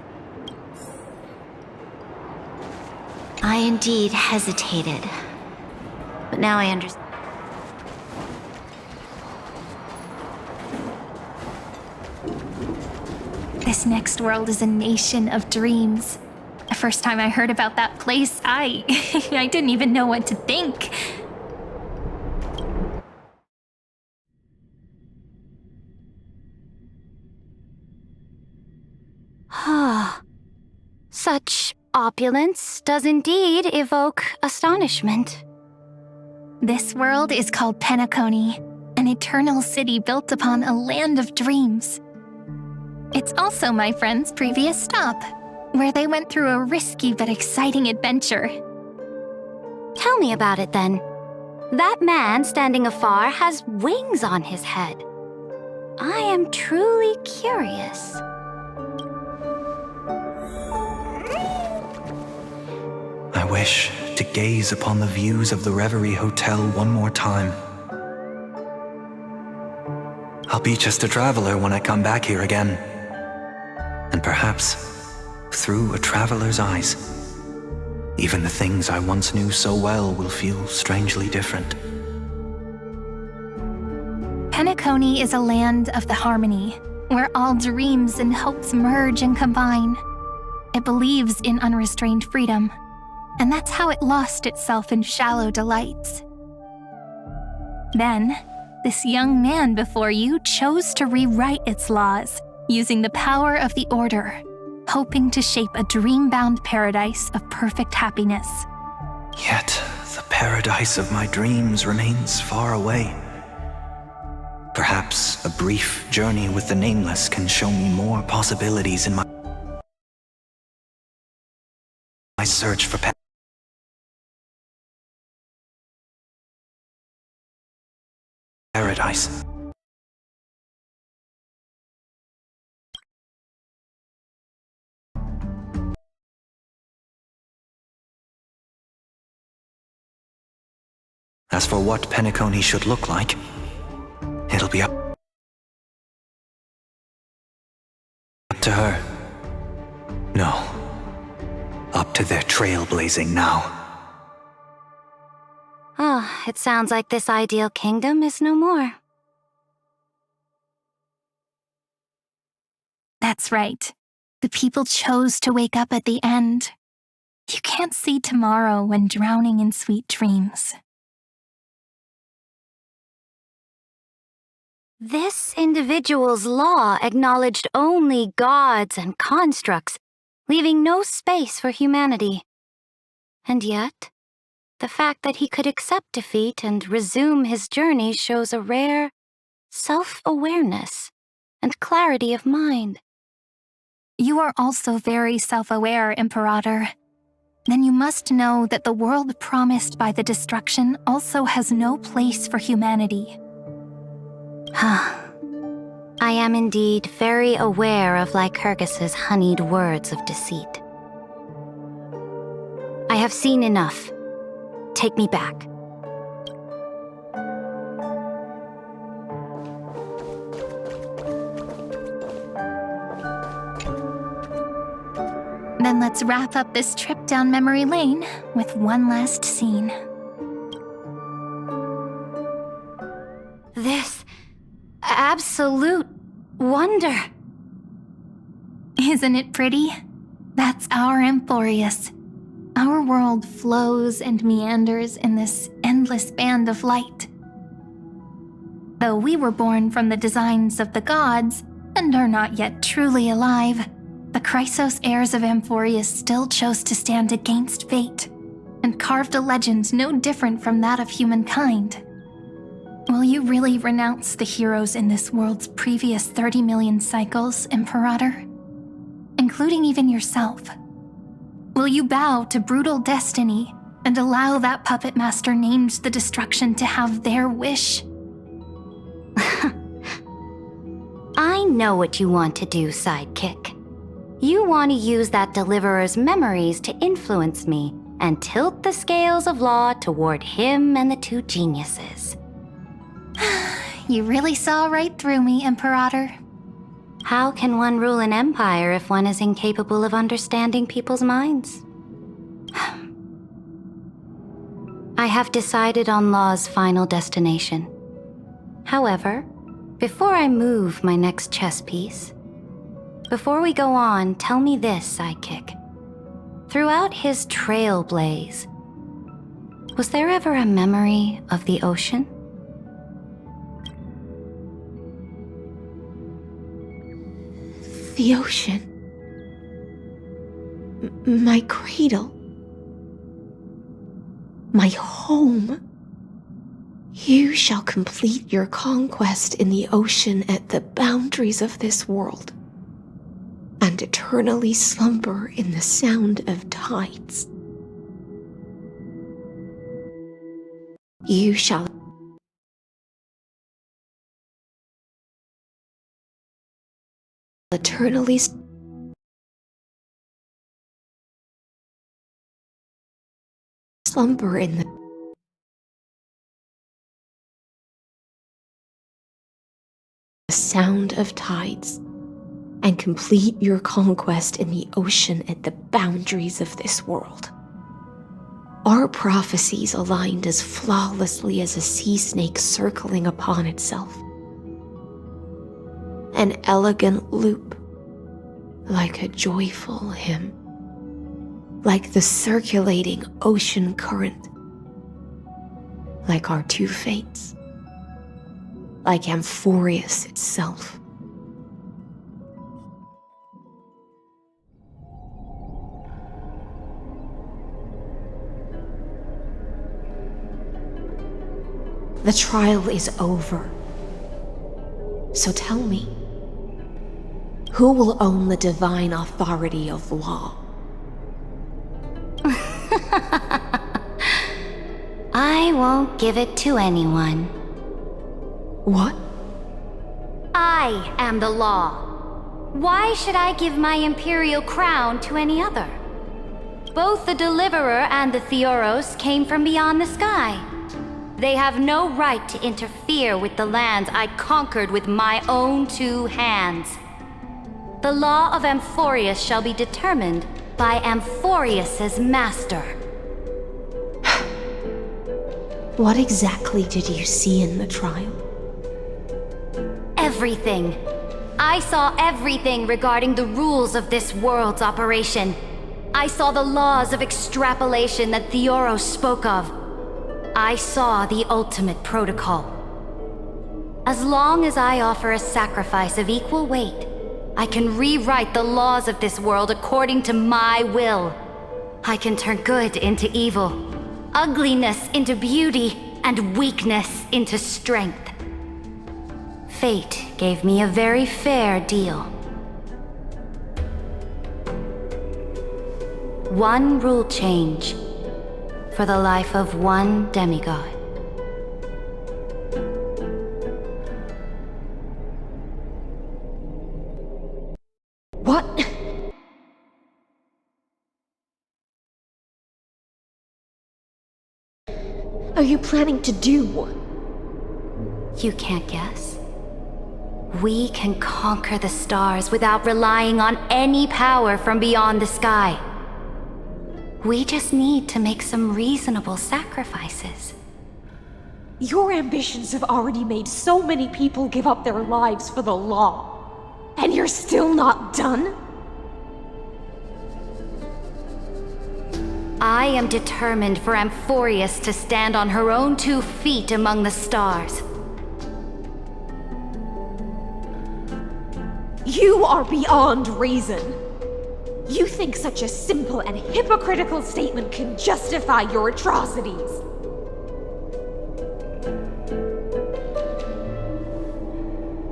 I indeed hesitated. But now I understand. This next world is a nation of dreams. The first time I heard about that place, I didn't even know what to think. Such opulence does indeed evoke astonishment. This world is called Penacony, an eternal city built upon a land of dreams. It's also my friend's previous stop, where they went through a risky but exciting adventure. Tell me about it then. That man standing afar has wings on his head. I am truly curious. I wish to gaze upon the views of the Reverie Hotel one more time. I'll be just a traveler when I come back here again. And perhaps, through a traveler's eyes, even the things I once knew so well will feel strangely different. Penacony is a land of the harmony, where all dreams and hopes merge and combine. It believes in unrestrained freedom, and that's how it lost itself in shallow delights. Then, this young man before you chose to rewrite its laws, using the power of the Order, hoping to shape a dream-bound paradise of perfect happiness. Yet, the paradise of my dreams remains far away. Perhaps a brief journey with the Nameless can show me more possibilities in my search for paradise. As for what Penacony should look like, it'll be up to her. No, up to their trailblazing now. Ah, it sounds like this ideal kingdom is no more. That's right. The people chose to wake up at the end. You can't see tomorrow when drowning in sweet dreams. This individual's law acknowledged only gods and constructs, leaving no space for humanity. And yet, the fact that he could accept defeat and resume his journey shows a rare self-awareness and clarity of mind. You are also very self-aware, Imperator. Then you must know that the world promised by the destruction also has no place for humanity. I am indeed very aware of Lycurgus's honeyed words of deceit. I have seen enough. Take me back. Then let's wrap up this trip down memory lane with one last scene. This absolute wonder. Isn't it pretty? That's our Amphorius. Our world flows and meanders in this endless band of light. Though we were born from the designs of the gods and are not yet truly alive, the Chrysos heirs of Amphorius still chose to stand against fate and carved a legend no different from that of humankind. Will you really renounce the heroes in this world's previous 30 million cycles, Imperator? Including even yourself. Will you bow to brutal destiny and allow that puppet master named the destruction to have their wish? I know what you want to do, sidekick. You want to use that deliverer's memories to influence me and tilt the scales of law toward him and the two geniuses. You really saw right through me, Imperator. How can one rule an empire if one is incapable of understanding people's minds? I have decided on Law's final destination. However, before I move my next chess piece, before we go on, tell me this, sidekick. Throughout his Trailblaze, was there ever a memory of the ocean? The ocean. My cradle. My home. You shall complete your conquest in the ocean at the boundaries of this world, and eternally slumber in the sound of tides. You shall eternally slumber in the sound of tides and complete your conquest in the ocean at the boundaries of this world. Our prophecies aligned as flawlessly as a sea snake circling upon itself. An elegant loop, like a joyful hymn, like the circulating ocean current, like our two fates, like Amphorius itself. The trial is over. So tell me, who will own the divine authority of law? I won't give it to anyone. What? I am the law. Why should I give my imperial crown to any other? Both the Deliverer and the Theoros came from beyond the sky. They have no right to interfere with the lands I conquered with my own two hands. The law of Amphorius shall be determined by Amphorius's master. What exactly did you see in the trial? Everything. I saw everything regarding the rules of this world's operation. I saw the laws of extrapolation that Theoros spoke of. I saw the ultimate protocol. As long as I offer a sacrifice of equal weight, I can rewrite the laws of this world according to my will. I can turn good into evil, ugliness into beauty, and weakness into strength. Fate gave me a very fair deal. One rule change for the life of one demigod. What? Are you planning to do? You can't guess? We can conquer the stars without relying on any power from beyond the sky. We just need to make some reasonable sacrifices. Your ambitions have already made so many people give up their lives for the law. And you're still not done? I am determined for Amphorius to stand on her own 2 feet among the stars. You are beyond reason. You think such a simple and hypocritical statement can justify your atrocities.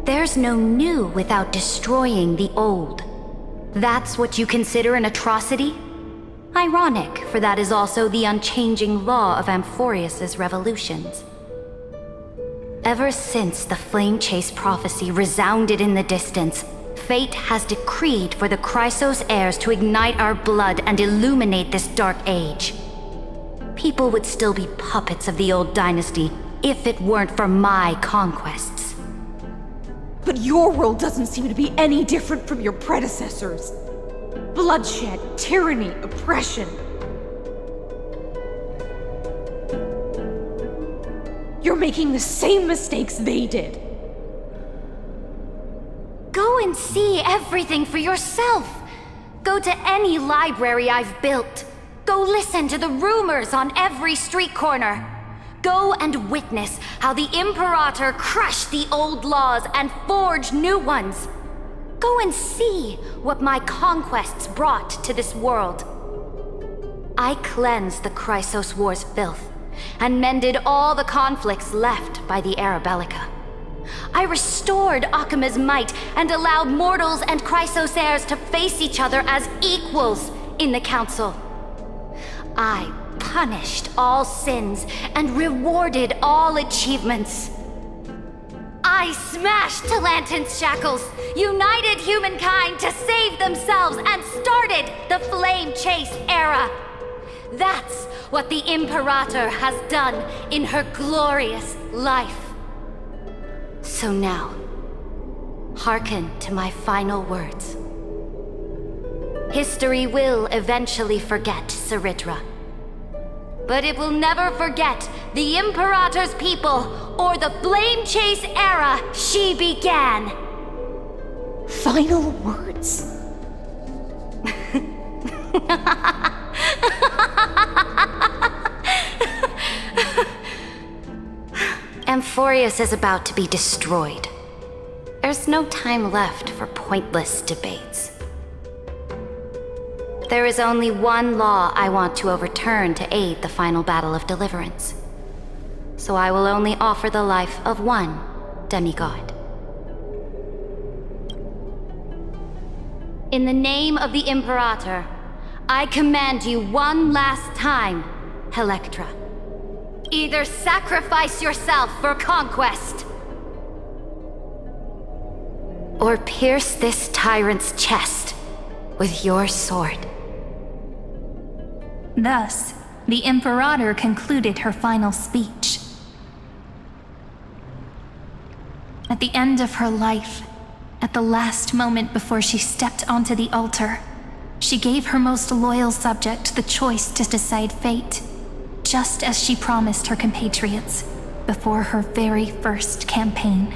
There's no new without destroying the old. That's what you consider an atrocity? Ironic, for that is also the unchanging law of Amphorius's revolutions. Ever since the Flame Chase prophecy resounded in the distance, fate has decreed for the Chrysos heirs to ignite our blood and illuminate this dark age. People would still be puppets of the old dynasty if it weren't for my conquests. But your world doesn't seem to be any different from your predecessors. Bloodshed, tyranny, oppression. You're making the same mistakes they did. Go and see everything for yourself. Go to any library I've built. Go listen to the rumors on every street corner. Go and witness how the Imperator crushed the old laws and forged new ones. Go and see what my conquests brought to this world. I cleansed the Chrysos War's filth and mended all the conflicts left by the Arabellica. I restored Akima's might and allowed mortals and Chrysos heirs to face each other as equals in the Council. I punished all sins and rewarded all achievements. I smashed Talantin's shackles, united humankind to save themselves, and started the Flame Chase era. That's what the Imperator has done in her glorious life. So now, hearken to my final words. History will eventually forget Saridra. But it will never forget the Imperator's people or the Flame Chase era she began. Final words? Amphorius is about to be destroyed. There's no time left for pointless debates. There is only one law I want to overturn to aid the final battle of deliverance. So I will only offer the life of one demigod. In the name of the Imperator, I command you one last time, Electra. Either sacrifice yourself for conquest, or pierce this tyrant's chest with your sword. Thus, the Imperator concluded her final speech. At the end of her life, at the last moment before she stepped onto the altar, she gave her most loyal subject the choice to decide fate, just as she promised her compatriots before her very first campaign.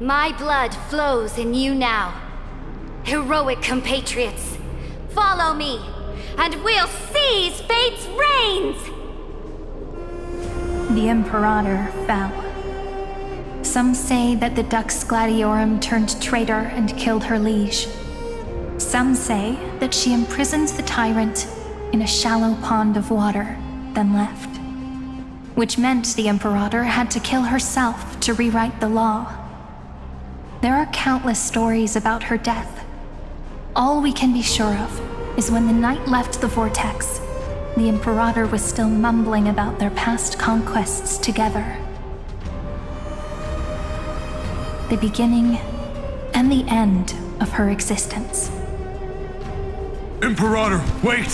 My blood flows in you now. Heroic compatriots, follow me, and we'll seize fate's reins! The Imperator fell. Some say that the Dux Gladiorum turned traitor and killed her liege. Some say that she imprisoned the tyrant in a shallow pond of water, then left. Which meant the Imperator had to kill herself to rewrite the law. There are countless stories about her death. All we can be sure of is when the knight left the Vortex, the Imperator was still mumbling about their past conquests together. The beginning and the end of her existence. Imperator, wait!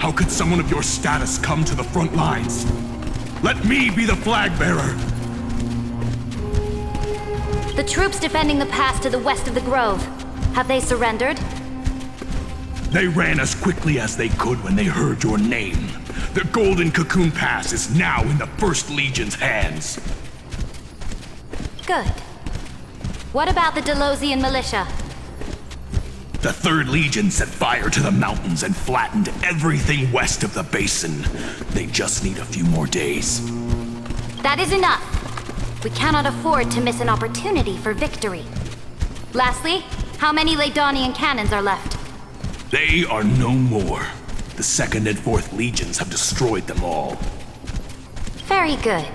How could someone of your status come to the front lines? Let me be the flag bearer! The troops defending the pass to the west of the grove, have they surrendered? They ran as quickly as they could when they heard your name. The Golden Cocoon Pass is now in the First Legion's hands. Good. What about the Delosian militia? The 3rd Legion set fire to the mountains and flattened everything west of the basin. They just need a few more days. That is enough. We cannot afford to miss an opportunity for victory. Lastly, how many Ladonian cannons are left? They are no more. The 2nd and 4th Legions have destroyed them all. Very good.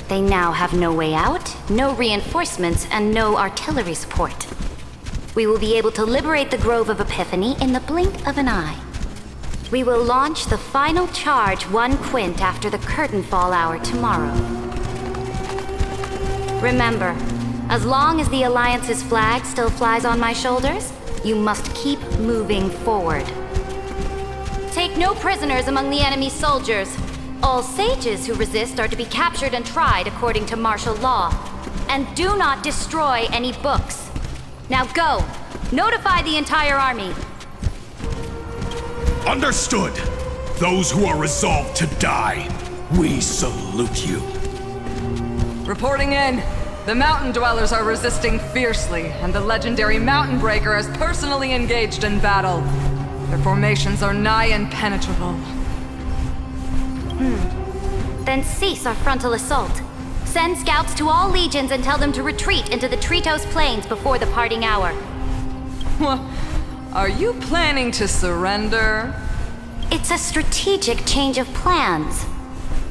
They now have no way out, no reinforcements, and no artillery support. We will be able to liberate the Grove of Epiphany in the blink of an eye. We will launch the final charge 1 quint after the curtain fall hour tomorrow. Remember, as long as the Alliance's flag still flies on my shoulders, you must keep moving forward. Take no prisoners among the enemy's soldiers. All sages who resist are to be captured and tried according to martial law. And do not destroy any books. Now go! Notify the entire army. Understood! Those who are resolved to die, we salute you. Reporting in. The mountain dwellers are resisting fiercely, and the legendary Mountain Breaker is personally engaged in battle. Their formations are nigh impenetrable. Then cease our frontal assault. Send scouts to all legions and tell them to retreat into the Tritos Plains before the parting hour. Are you planning to surrender? It's a strategic change of plans.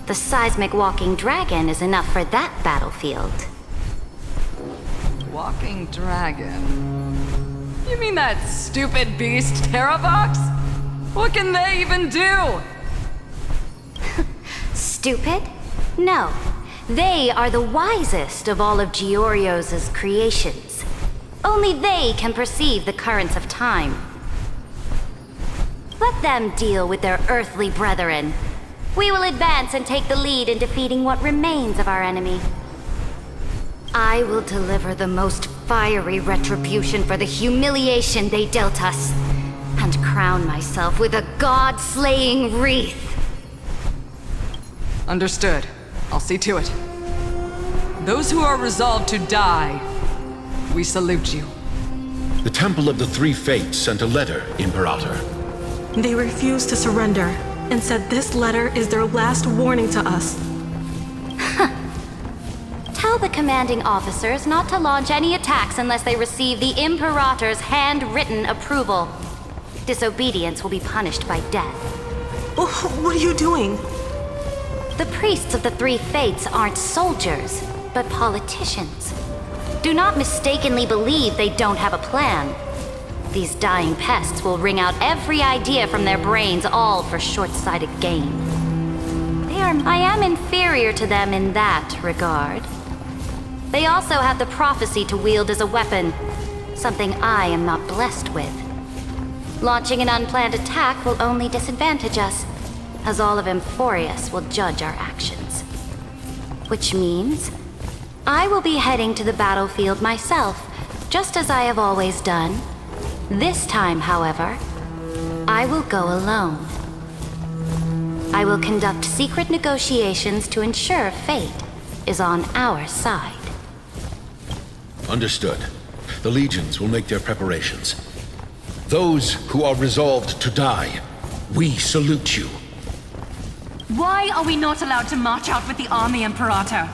The seismic walking dragon is enough for that battlefield. Walking dragon? You mean that stupid beast, Terravox? What can they even do? Stupid? No. They are the wisest of all of Georios' creations. Only they can perceive the currents of time. Let them deal with their earthly brethren. We will advance and take the lead in defeating what remains of our enemy. I will deliver the most fiery retribution for the humiliation they dealt us, and crown myself with a god-slaying wreath. Understood. I'll see to it. Those who are resolved to die, we salute you. The Temple of the Three Fates sent a letter, Imperator. They refused to surrender and said this letter is their last warning to us. Tell the commanding officers not to launch any attacks unless they receive the Imperator's handwritten approval. Disobedience will be punished by death. What are you doing? The priests of the Three Fates aren't soldiers, but politicians. Do not mistakenly believe they don't have a plan. These dying pests will wring out every idea from their brains, all for short-sighted gain. I am inferior to them in that regard. They also have the prophecy to wield as a weapon, something I am not blessed with. Launching an unplanned attack will only disadvantage us, as all of Amphorius will judge our actions. Which means I will be heading to the battlefield myself, just as I have always done. This time, however, I will go alone. I will conduct secret negotiations to ensure fate is on our side. Understood. The legions will make their preparations. Those who are resolved to die, we salute you. Why are we not allowed to march out with the army, Imperator?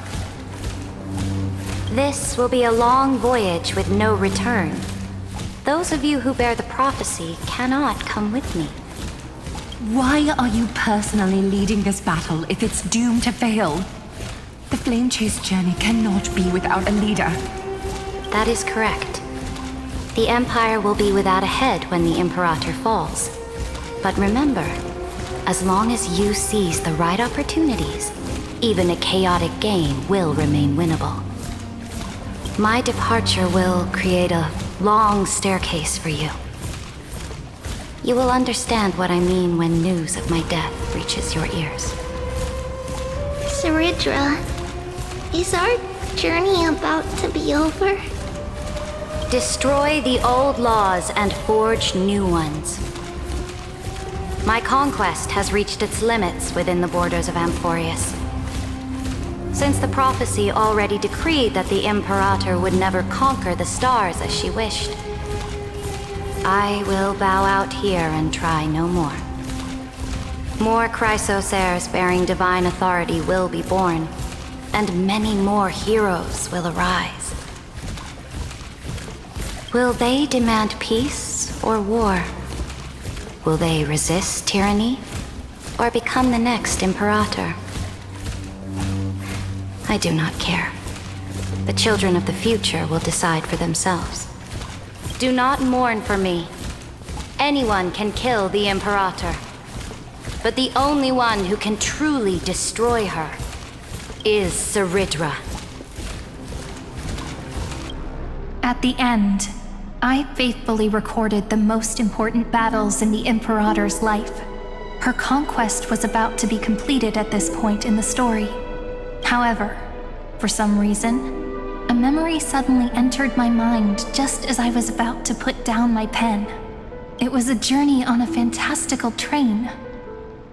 This will be a long voyage with no return. Those of you who bear the prophecy cannot come with me. Why are you personally leading this battle if it's doomed to fail? The Flame Chase journey cannot be without a leader. That is correct. The Empire will be without a head when the Imperator falls. But remember, as long as you seize the right opportunities, even a chaotic game will remain winnable. My departure will create a long staircase for you. You will understand what I mean when news of my death reaches your ears. Saridra, is our journey about to be over? Destroy the old laws and forge new ones. My conquest has reached its limits within the borders of Amphorius. Since the prophecy already decreed that the Imperator would never conquer the stars as she wished, I will bow out here and try no more. More Chrysosairs bearing divine authority will be born, and many more heroes will arise. Will they demand peace or war? Will they resist tyranny or become the next Imperator? I do not care. The children of the future will decide for themselves. Do not mourn for me. Anyone can kill the Imperator, but the only one who can truly destroy her is Saridra. At the end, I faithfully recorded the most important battles in the Imperator's life. Her conquest was about to be completed at this point in the story. However, for some reason, a memory suddenly entered my mind just as I was about to put down my pen. It was a journey on a fantastical train.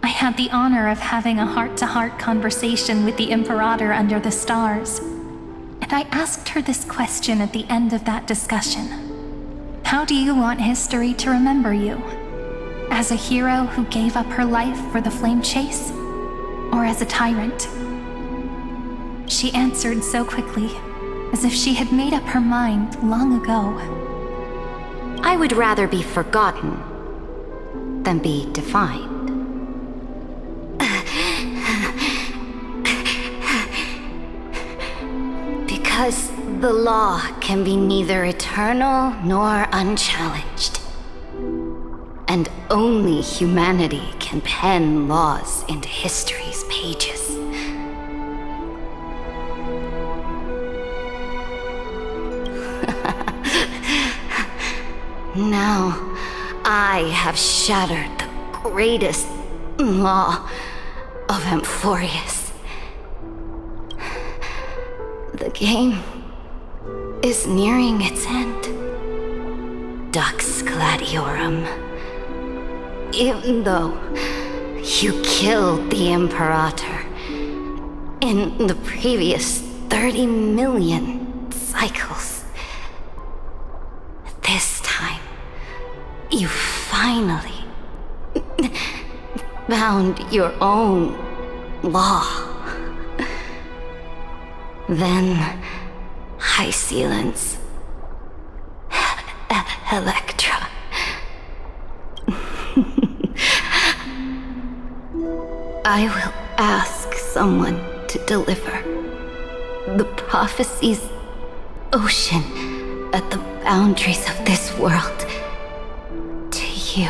I had the honor of having a heart-to-heart conversation with the Imperator under the stars, and I asked her this question at the end of that discussion. How do you want history to remember you? As a hero who gave up her life for the Flame Chase? Or as a tyrant? She answered so quickly, as if she had made up her mind long ago. I would rather be forgotten than be defined. Because the law can be neither eternal nor unchallenged. And only humanity can pen laws into history's pages. Now, I have shattered the greatest law of Amphorius. The game is nearing its end. Dux Gladiorum. Even though you killed the Imperator in the previous 30 million cycles, this time you finally found your own law. Then Hysilen's Electra. I will ask someone to deliver the prophecy's ocean at the boundaries of this world to you.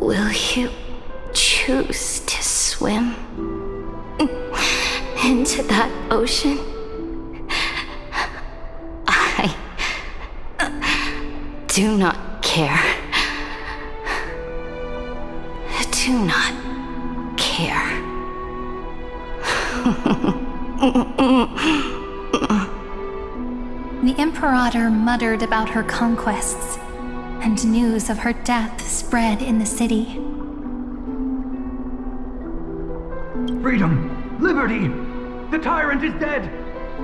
Will you choose to swim into that ocean? I do not care. Do not care. The Imperator muttered about her conquests, and news of her death spread in the city. Freedom! Liberty! The tyrant is dead!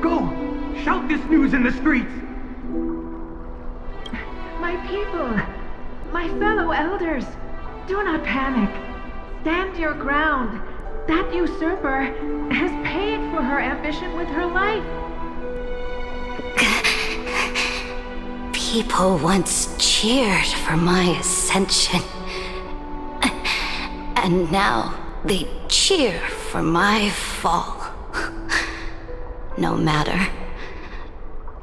Go! Shout this news in the streets! My people! My fellow elders! Do not panic. Stand your ground. That usurper has paid for her ambition with her life. People once cheered for my ascension. And now they cheer for my fall. No matter.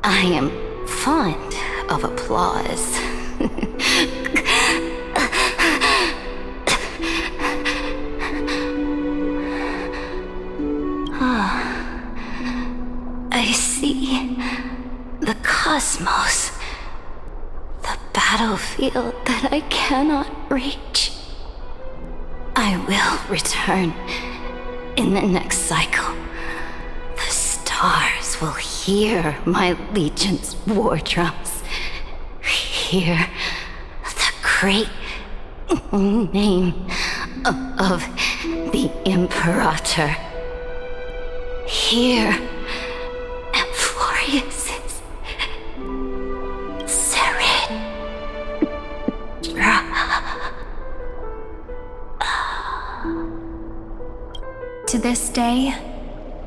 I am fond of applause. I see the cosmos, the battlefield that I cannot reach. I will return in the next cycle. The stars will hear my legion's war drums, hear the great name of the Imperator. Hear Amphorius's surrender. To this day,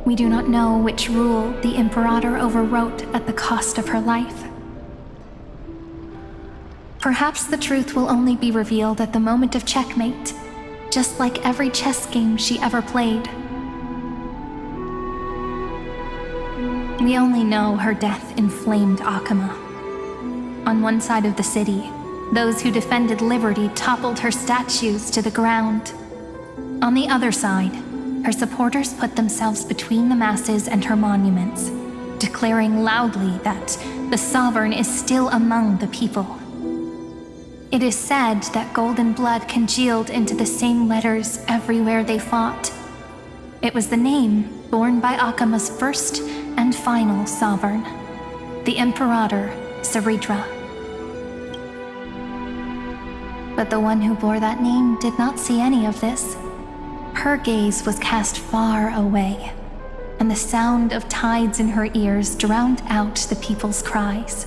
we do not know which rule the Imperator overwrote at the cost of her life. Perhaps the truth will only be revealed at the moment of checkmate, just like every chess game she ever played. We only know her death inflamed Akama. On one side of the city, those who defended liberty toppled her statues to the ground. On the other side, her supporters put themselves between the masses and her monuments, declaring loudly that the sovereign is still among the people. It is said that golden blood congealed into the same letters everywhere they fought. It was the name borne by Akama's first and final sovereign, the Imperator Saridra. But the one who bore that name did not see any of this. Her gaze was cast far away, and the sound of tides in her ears drowned out the people's cries.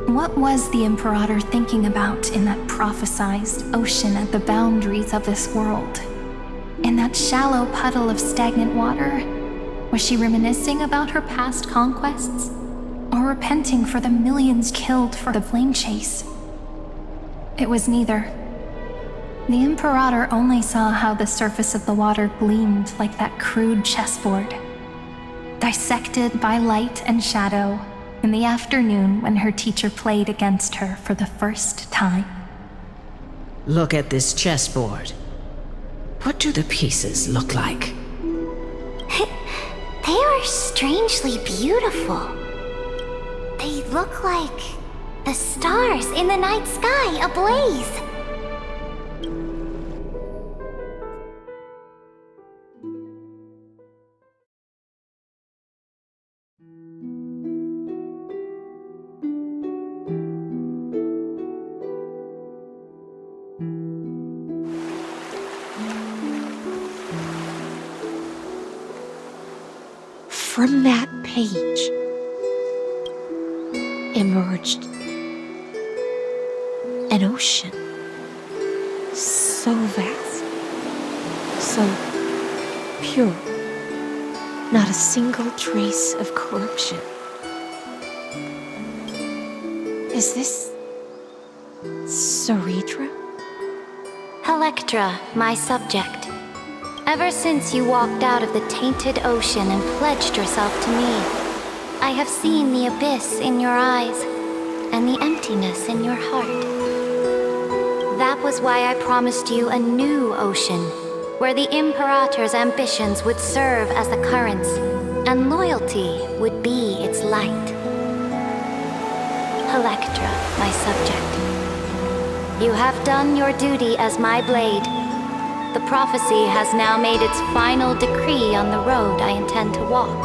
What was the Imperator thinking about in that prophesized ocean at the boundaries of this world? In that shallow puddle of stagnant water? Was she reminiscing about her past conquests? Or repenting for the millions killed for the flame chase? It was neither. The Imperator only saw how the surface of the water gleamed like that crude chessboard, dissected by light and shadow in the afternoon when her teacher played against her for the first time. Look at this chessboard. What do the pieces look like? They are strangely beautiful. They look like The stars in the night sky ablaze. From that page emerged an ocean so vast, so pure, not a single trace of corruption. Is this Saritra? Electra, my subject. Ever since you walked out of the tainted ocean and pledged yourself to me, I have seen the abyss in your eyes and the emptiness in your heart. That was why I promised you a new ocean, where the Imperator's ambitions would serve as the currents, and loyalty would be its light. Electra, my subject. You have done your duty as my blade. The prophecy has now made its final decree on the road I intend to walk.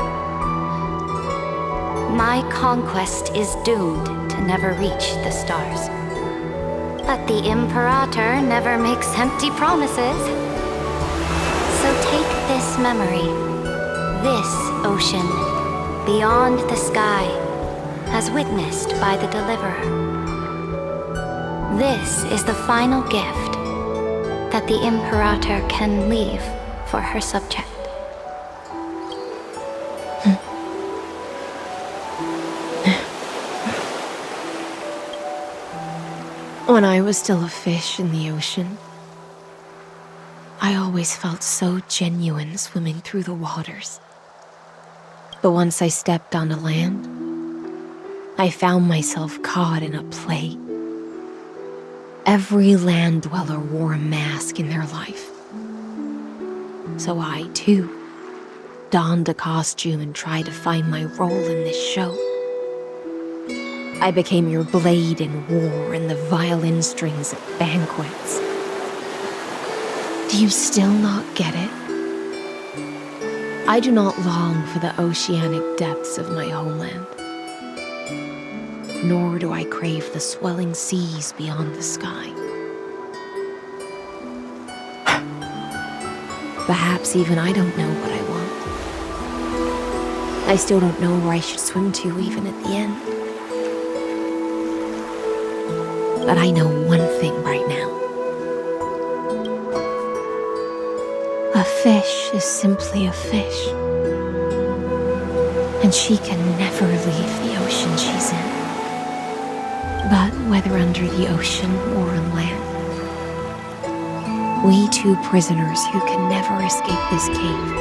My conquest is doomed to never reach the stars. But the Imperator never makes empty promises. So take this memory, this ocean, beyond the sky, as witnessed by the Deliverer. This is the final gift that the Imperator can leave for her subject. When I was still a fish in the ocean, I always felt so genuine swimming through the waters. But once I stepped onto land, I found myself caught in a play. Every land dweller wore a mask in their life. So I, too, donned a costume and tried to find my role in this show. I became your blade in war and the violin strings at banquets. Do you still not get it? I do not long for the oceanic depths of my homeland. Nor do I crave the swelling seas beyond the sky. Perhaps even I don't know what I want. I still don't know where I should swim to even at the end. But I know one thing right now. A fish is simply a fish. And she can never leave the ocean she's in. But whether under the ocean or on land, we two prisoners who can never escape this cave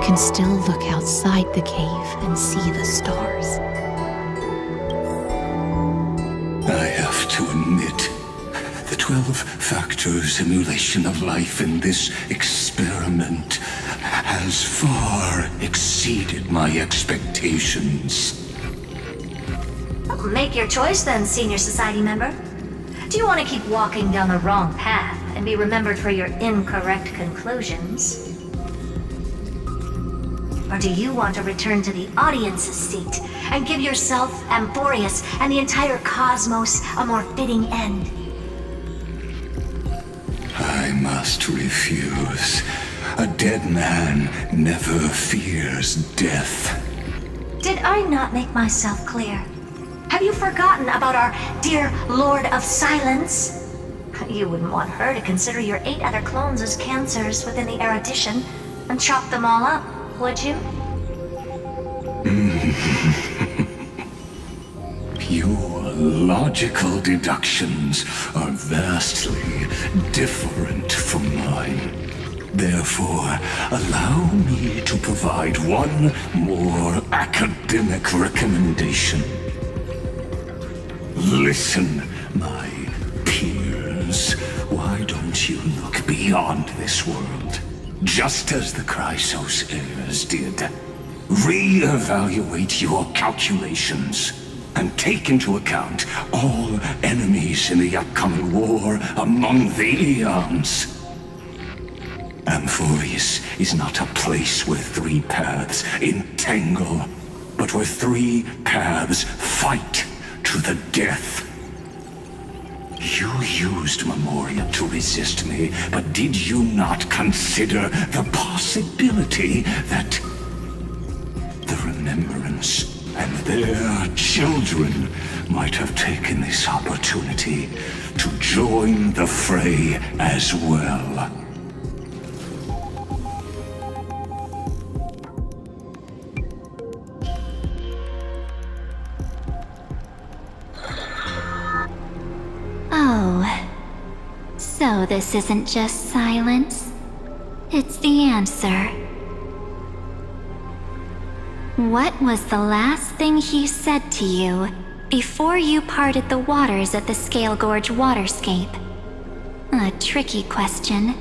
can still look outside the cave and see the stars. I have to admit, the 12-factor simulation of life in this experiment has far exceeded my expectations. Make your choice then, Senior Society member. Do you want to keep walking down the wrong path and be remembered for your incorrect conclusions? Or do you want to return to the audience's seat and give yourself, Amphorius, and the entire cosmos a more fitting end? I must refuse. A dead man never fears death. Did I not make myself clear? Have you forgotten about our dear Lord of Silence? You wouldn't want her to consider your 8 other clones as cancers within the erudition and chop them all up, would you? Your logical deductions are vastly different from mine. Therefore, allow me to provide one more academic recommendation. Listen, my peers. Why don't you look beyond this world, just as the Chrysos heirs did? Re-evaluate your calculations and take into account all enemies in the upcoming war among the eons. Amphorius is not a place where three paths entangle, but where three paths fight to the death. You used Memoria to resist me, but did you not consider the possibility that the Remembrance and their children might have taken this opportunity to join the fray as well? Oh, so this isn't just silence. It's the answer. What was the last thing he said to you before you parted the waters at the Scale Gorge waterscape? A tricky question,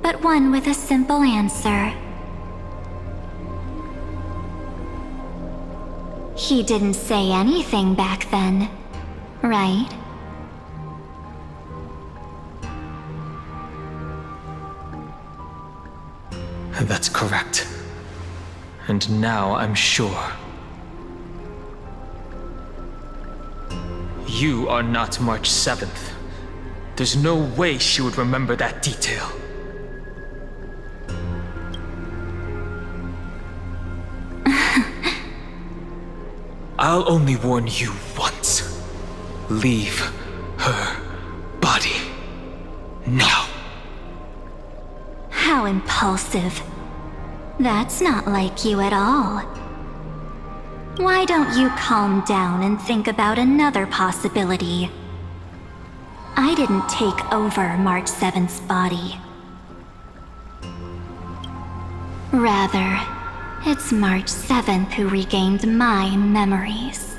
but one with a simple answer. He didn't say anything back then, right? That's correct. And now I'm sure. You are not March 7th. There's no way she would remember that detail. I'll only warn you once. Leave her body now. How impulsive. That's not like you at all. Why don't you calm down and think about another possibility? I didn't take over March 7th's body. Rather, it's March 7th who regained my memories.